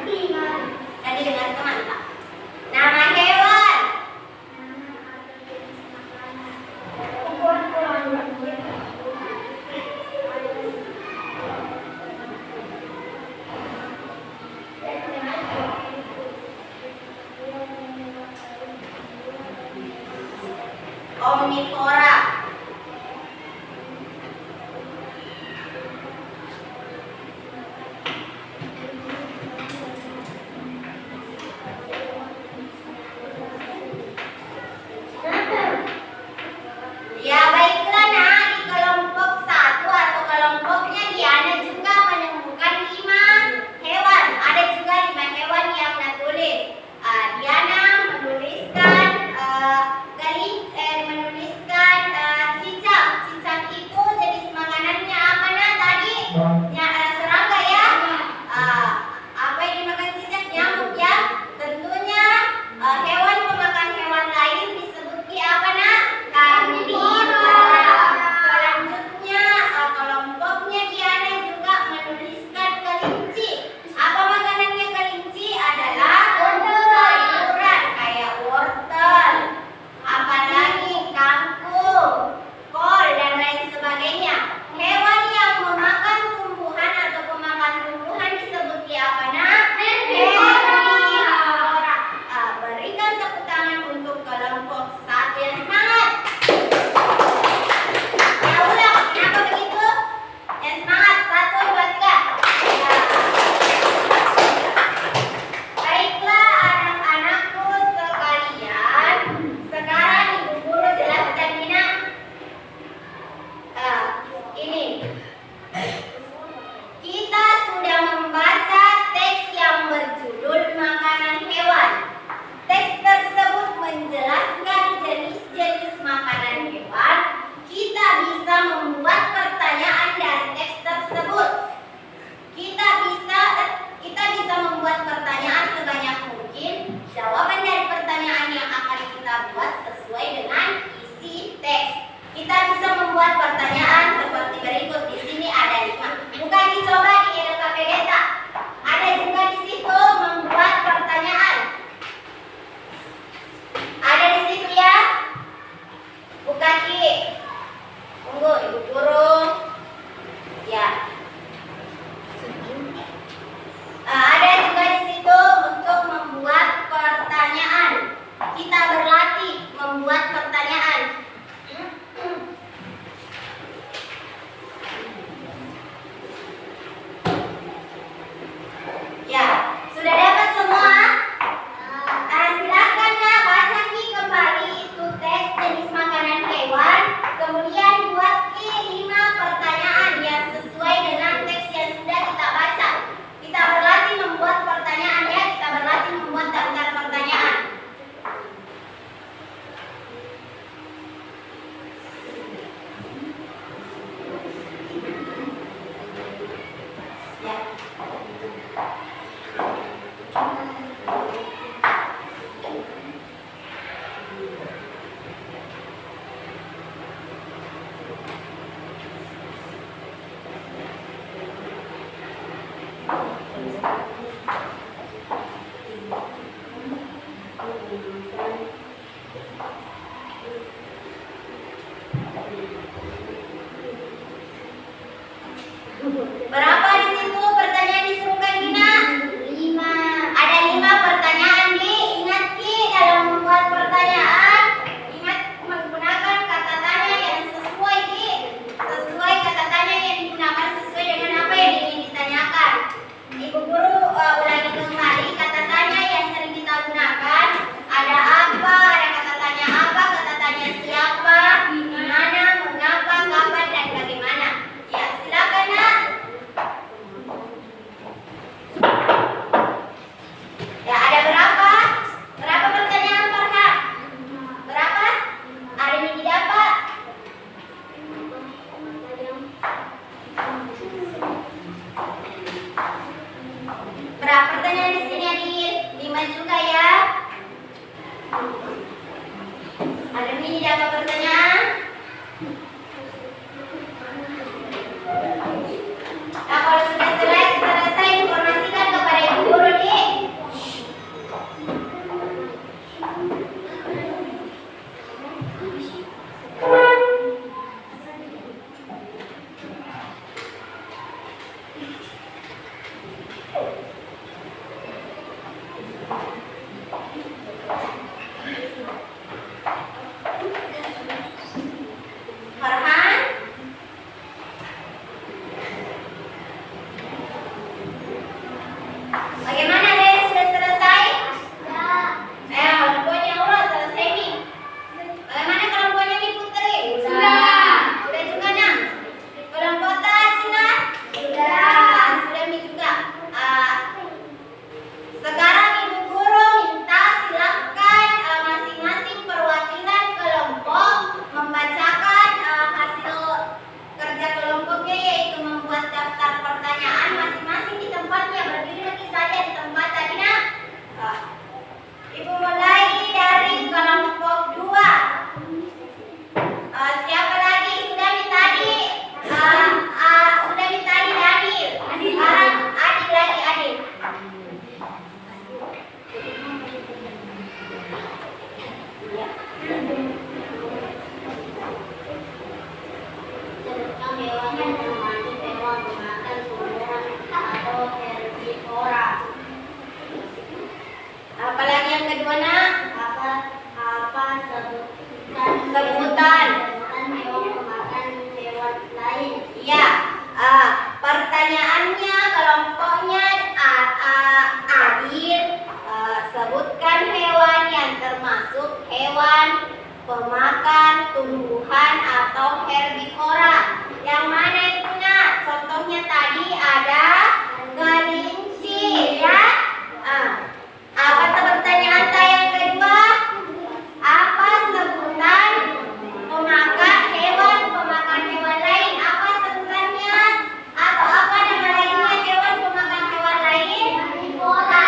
Tadi dengan teman Pak. Nama hewan. Omnivora. Ya baiklah nak, di kelompok 1 atau kelompoknya Diana juga menemukan 5 hewan. Ada juga 5 hewan yang tulis. Diana menuliskan menuliskan cicak. Cicak itu jenis makanannya apa nak tadi? Ya, serangga ya. Apa yang dimakan cicak? Nyamuk ya. Tentunya hewan pemakan hewan lain disebut apa nak? Karnivora. Selanjutnya kelompoknya Diana juga menuliskan kelinci. Apa makanannya kelinci? Adalah sayuran kayak wortel, apalagi kangkung, kol dan lain sebagainya. Hewan yang memakan tumbuhan atau pemakan tumbuhan disebut apa nak? Herbivora. Berikan tepuk tangan untuk kelompok 1 yang semangat. Ya ulang, kenapa begitu? Yang semangat, 1, 2, 3. Ya. Baiklah anak-anakku sekalian, sekarang Ibu Guru jelaskan Dina. Ini kita sudah membaca teks yang berjudul Makanan Hewan. Teks tersebut menjelaskan jenis-jenis makanan hewan. Kita bisa membuat pertanyaan dari teks tersebut. Kita bisa membuat pertanyaan sebanyak mungkin. Jawaban dari pertanyaan yang akan kita buat sesuai dengan isi teks. Kita bisa membuat pertanyaan seperti berikut. Di sini ada 5. Bukan dicoba di LKP Beta. Ada juga di situ membuat pertanyaan. Ada di situ ya. Buka Ki. Tunggu Ibu Guru. Ya. Ada juga di situ untuk membuat pertanyaan. Kita berlatih membuat pertanyaan. Ya, sudah dapat semua? Silakan nak baca Ki kembali itu teks jenis makanan hewan. Kemudian buat Ki 5 pertanyaan yang sesuai dengan teks yang sudah kita baca. Kita berlatih membuat pertanyaan ya. Kita berlatih membuat daftar pertanyaan. Ya. Berapa di situ pertanyaan disuruhkan Dina? 5. Ada 5 pertanyaan Di. Ingat Ki dalam membuat pertanyaan, ingat menggunakan kata tanya yang sesuai Ki. Sesuai kata tanya yang digunakan sesuai dengan apa yang ingin ditanyakan. Ibu Guru ulangi kembali kata tanya yang sering kita gunakan. Ada apa, ada kata tanya apa, kata tanya siapa, di mana, mengapa, kapan, dan bagaimana. Ya, silakan nak. Ya, ada berapa? Berapa pertanyaan Farhan? Berapa? Ada yang didapat? Berapa pertanyaan di sini Adil? 5 juga ya. Ada yang didapat pertanyaan? Nah, kalau sudah selesai informasikan kepada Ibu Guru Di. Farhan? Bagaimana deh? Sudah selesai? Kelompoknya udah selesai nih. Bagaimana kelompoknya nih Putri? Sudah juga Nang? Kelompok Tan sudah? Sudah nih juga. Sekarang Ibu Guru minta silakan masing-masing perwakilan kelompok membacakan hasil kerja kelompoknya, yaitu membuat daftar pertanyaan masing-masing di tempatnya. Berdiri lagi saja di tempat tadi Nak. Ibu mulai dari kelompok 2. Siapa lagi? Sudah tadi Adil. Sekarang Adil lagi Adil. Sebutkan hewan yang termasuk hewan pemakan tumbuhan atau herbivora. Apalagi yang kedua Nak? Apa Sebutan. hewan pemakan hewan lain? Iya. Pertanyaannya kelompoknya Adil. Sebutkan hewan yang termasuk hewan pemakan tumbuhan atau herbivora. Yang mana itu Nak? Contohnya tadi ada kelinci ya. Apa pertanyaan yang kedua? Apa sebutan pemakan hewan lain? Apa sebutannya? Atau apa nama lainnya hewan pemakan hewan lain? Karnivora.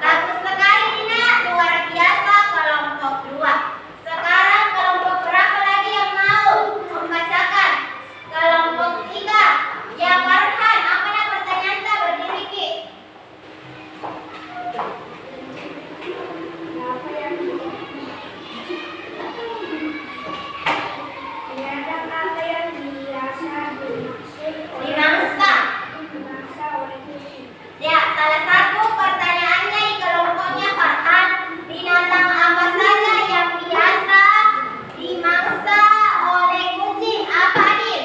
Bagus sekali Dina, luar biasa kelompok 2. Sekarang kelompok berapa lagi yang mau membacakan? Kelompok 3. Ya Farhan, apa nama pertanyaan tak berdiri Ki? Binatang apa yang biasa Dimangsa. oleh kucing? Ya, salah satu pertanyaannya di kelompoknya Farhan, binatang apa saja yang biasa dimangsa oleh kucing? Apa Adil?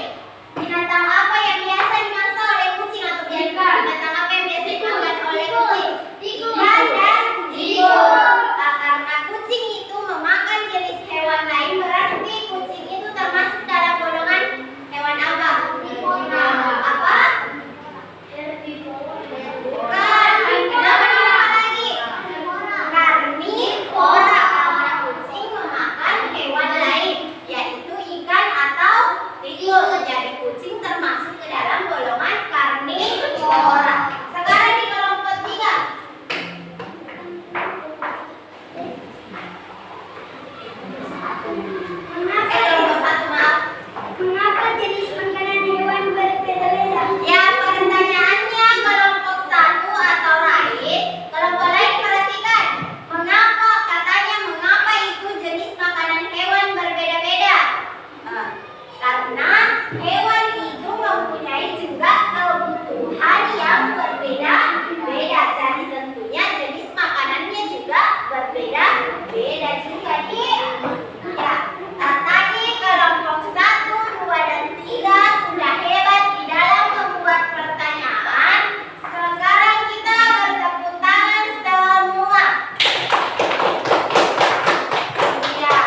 Binatang apa yang biasa dimangsa oleh kucing atau binatang apa yang biasa dimakan oleh kucing? Ikan dan tikus. Karena kucing itu memakan jenis hewan lain, berarti kucing itu termasuk dalam golongan hewan apa? Apa? Bukan. Kenapa nama lagi? Karnivora. Karena kucing memakan hewan lain, yaitu ikan atau tikus. Jadi kucing termasuk ke dalam golongan karnivora. Sekarang di kelompok 3. Kelompok 1 maaf. Mengapa jenis makanan hewan berbeda-beda? Ya, pertanyaannya kelompok 1 atau Rais. Kelompok lain perhatikan. Mengapa itu jenis makanan hewan berbeda-beda? Karena hewan itu mempunyai juga kebutuhan yang berbeda-beda. Jadi tentunya jenis makanannya juga berbeda-beda juga nih. Ya, tadi kelompok 1, 2, dan 3 sudah hebat di dalam membuat pertanyaan. Sekarang kita bertepuk tangan semua. Ya.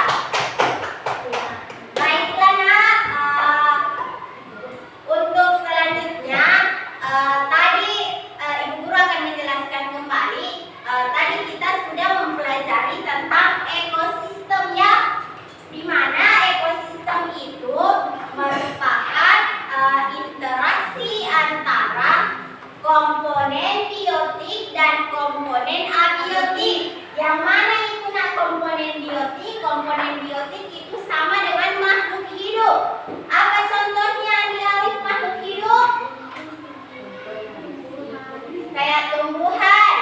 Baiklah Nak. Untuk selanjutnya tadi Ibu Guru akan menjelaskan kembali. Tadi kita sudah mempelajari tentang ekosistem ya, di mana ekosistem itu merupakan interaksi antara komponen biotik dan komponen abiotik. Yang mana itu Nak komponen biotik? Komponen biotik itu sama dengan makhluk hidup. Apa contohnya di alif makhluk hidup? Kayak tumbuhan,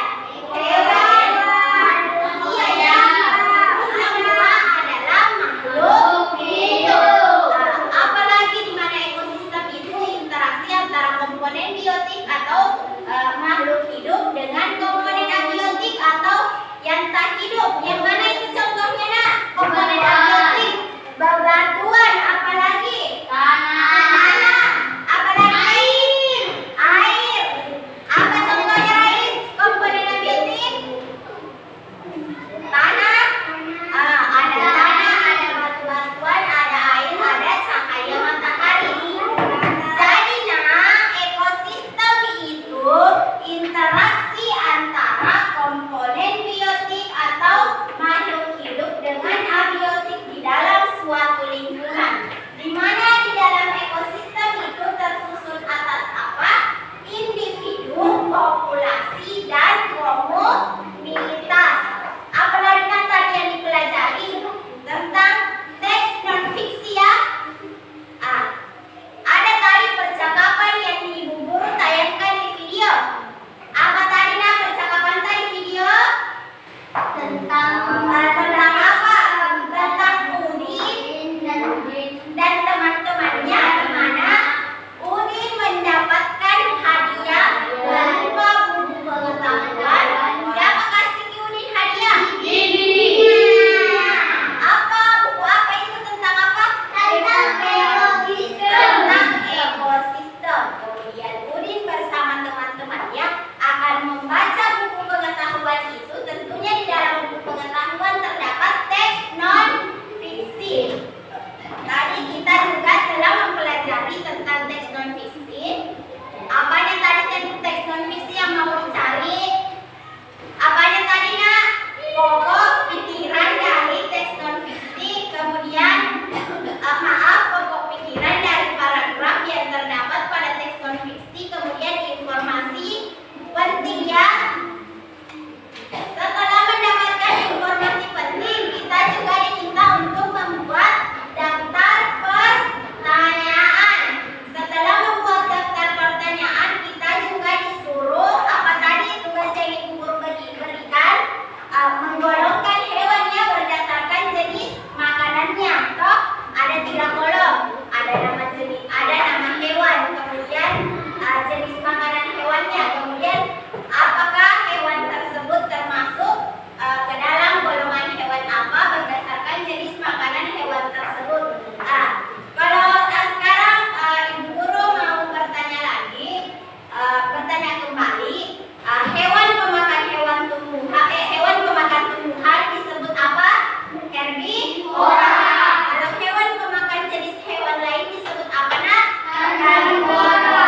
hewan, manusia ya. Terus yang kedua adalah makhluk hidup. Apalagi di mana ekosistem itu interaksi antara komponen biotik atau makhluk hidup dengan komponen hidup. Yang mana itu contohnya nak? Komponen abiotik. Bebatuan, apalagi? Tanah. Apalagi? Air. Apa contohnya Rais? Komponen abiotik? Tanah. Ada tanah, ada batu-batuan, ada air, ada cahaya matahari. Jadi nak, ekosistem itu interaksi antara komponen biotik atau makhluk hidup dengan abiotik di dalam suatu lingkungan. Di mana di dalam ekosistem itu tersusun atas apa? Individu, populasi, dan komunitas. Apalagi kan tadi yang dipelajari tentang teks non fiksi ya. Ada tadi percakapan yang di Ibu Guru tayangkan di video. Apa tadi nak percakapan tadi video? Tentang Tentang apa? Tentang Udin dan teman-temannya, di mana Udin mendapatkan hadiah berupa buku pengetahuan. Siapa kasih ke Udin hadiah? Apa buku apa itu tentang apa? Tentang ekosistem. Tentang ekosistem. Kemudian Udin bersama teman-temannya akan membaca buku pengetahuan itu. Tentunya di dalam buku pengetahuan terdapat teks non fiksi. Tadi kita juga telah mempelajari tentang teks non fiksi. Apanya tadi teks non fiksi yang mau dicari? Apanya tadi nak? Pokok pikiran dari teks non fiksi. Kemudian pokok pikiran dari paragraf yang terdapat pada teks non fiksi. Kemudian informasi penting ya. Setelah mendapatkan informasi penting, kita juga diminta untuk membuat daftar pertanyaan. Setelah membuat daftar pertanyaan, kita juga disuruh apa tadi tugas yang Ibu Guru berikan? Menggolongkan hewannya berdasarkan jenis makanannya. Toh ada 3 kolom, ada nama jenis, ada nama hewan, kemudian jenis makanan hewannya, kemudian apakah hewan tersebut termasuk ke dalam golongan hewan apa berdasarkan jenis makanan hewan tersebut. Kalau sekarang Ibu Guru mau bertanya lagi, bertanya kembali, hewan pemakan hewan pemakan tumbuhan disebut apa? Herbivora. Kalau hewan pemakan jenis hewan lain disebut apa nak? Karnivora.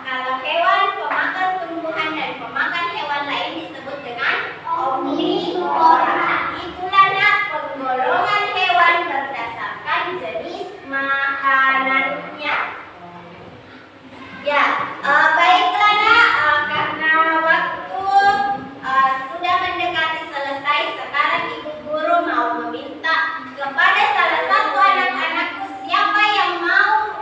Kalau hewan pemakan tumbuhan dan pemakan hewan lain disebut dengan omnivora. Itulah nak penggolongan hewan berdasarkan jenis makanannya. Ya, baiklah nak, karena waktu sudah mendekati selesai, sekarang Ibu Guru mau meminta kepada salah satu anak-anakku siapa yang mau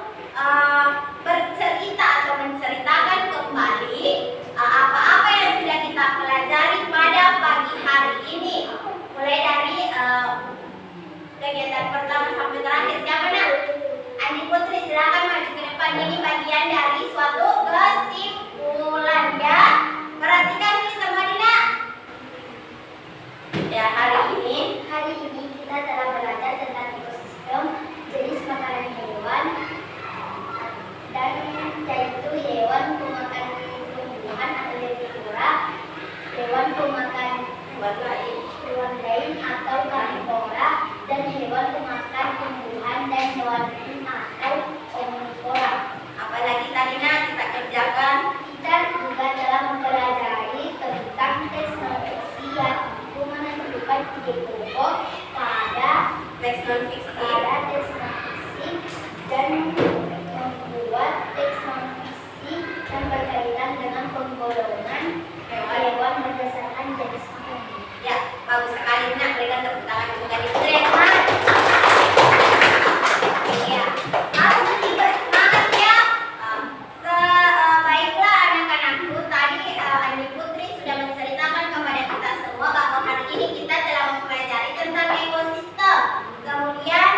bercerita atau menceritakan kembali apa-apa yang sudah kita pelajari pada pagi hari ini. Mulai dari kegiatan pertama sampai terakhir. Siapa nak? Andi Putri, silakan maju ke depan. Ini bagian dari suatu kesimpulan ya. Perhatikan nih sama Dina. Ya, hari ini kita telah belajar tentang ekosistem, jenis makanan hewan, dan yaitu hewan pemakan tumbuhan atau herbivora, hewan pemakan hewan lain atau karnivora, dan hewan pemakan tumbuhan dan hewan lain atau omnivora. apalagi tadi nak kita kerjakan. Kita juga telah mempelajari tentang teks non fiksi yang menentukan ide pokok pada Teks non fiksi. dan membuat teks non fiksi yang berkaitan dengan penggolongan hewan berdasarkan jenis makanan. Ya, bagus sekali nak. Berikan tepuk tangan untuk Andi Putri yang semangat. Iya, harus lebih bersemangat ya. Baiklah anak-anakku, tadi Andi Putri sudah menceritakan kepada kita semua bahwa hari ini kita telah mempelajari tentang ekosistem. Kemudian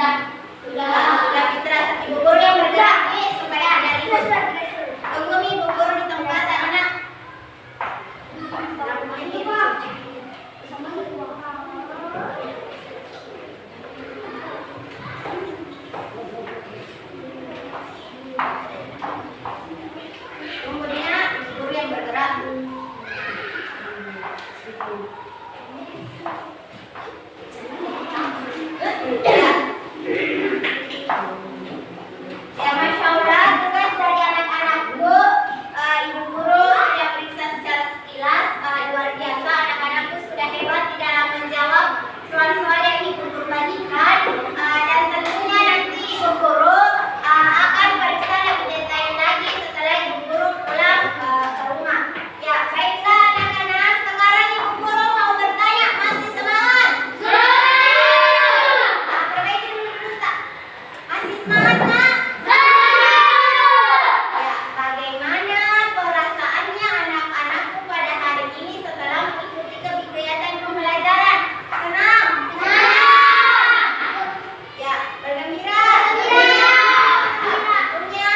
Sudah Fitra, ibu guru yang bergerak nih supaya ada ribut. Tunggu nih ibu guru di tempat anak. Kemudian guru yang bergerak. Ya, Masya Allah, tugas dari anak-anakku, ibu guru sudah periksa secara sekilas, luar biasa, anak-anakku sudah hebat di dalam menjawab soal-soal yang ibu guru bagikan, dan tentunya nanti ibu guru akan periksa lebih detail lagi setelah ibu guru pulang ke rumah. Ya, baiklah anak-anak, sekarang ibu guru mau bertanya, masih semangat? Perbaiki dulu tak? Masih semangat nak? Ya, bagaimana perasaannya anak-anakku pada hari ini setelah mengikuti kegiatan pembelajaran? Senang? Ya, bergembira? Tentunya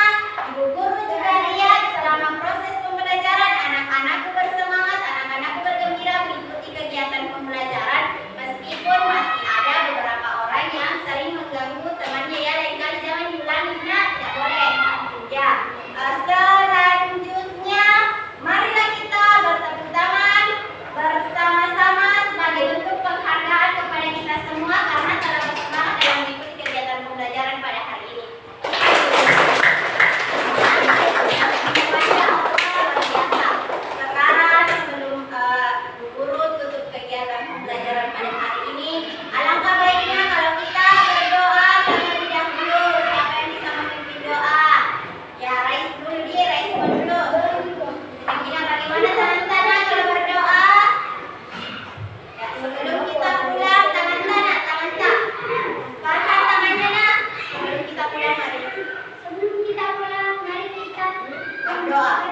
ibu guru juga lihat selama proses pembelajaran anak-anakku bersemangat, anak-anakku bergembira mengikuti kegiatan pembelajaran meskipun masih ada beberapa orang yang sering mengganggu temannya. Ya, lain kali jangan diulangi nak, tidak boleh. Ya, selanjutnya marilah kita bertepuk tangan bersama-sama sebagai bentuk penghargaan kepada kita semua karena telah bersemangat dalam mengikuti kegiatan pembelajaran pada hari ini. Masya Allah, luar biasa. Sekarang sebelum Bu Guru tutup kegiatan pembelajaran pada hari ini, alangkah baiknya kalau kita berdoa terlebih dahulu. Siapa yang bisa memimpin doa? Ya, Rais dulu dia, Rais dulu. Kira-kira bagaimana tangan-tangan kalau berdoa? Ya, sebelum kita pulang, tangan-tangan, tangan-tangan. Angkat tangannya nak. Sebelum kita pulang hari ini. Sebelum kita pulang, mari kita Berdoa.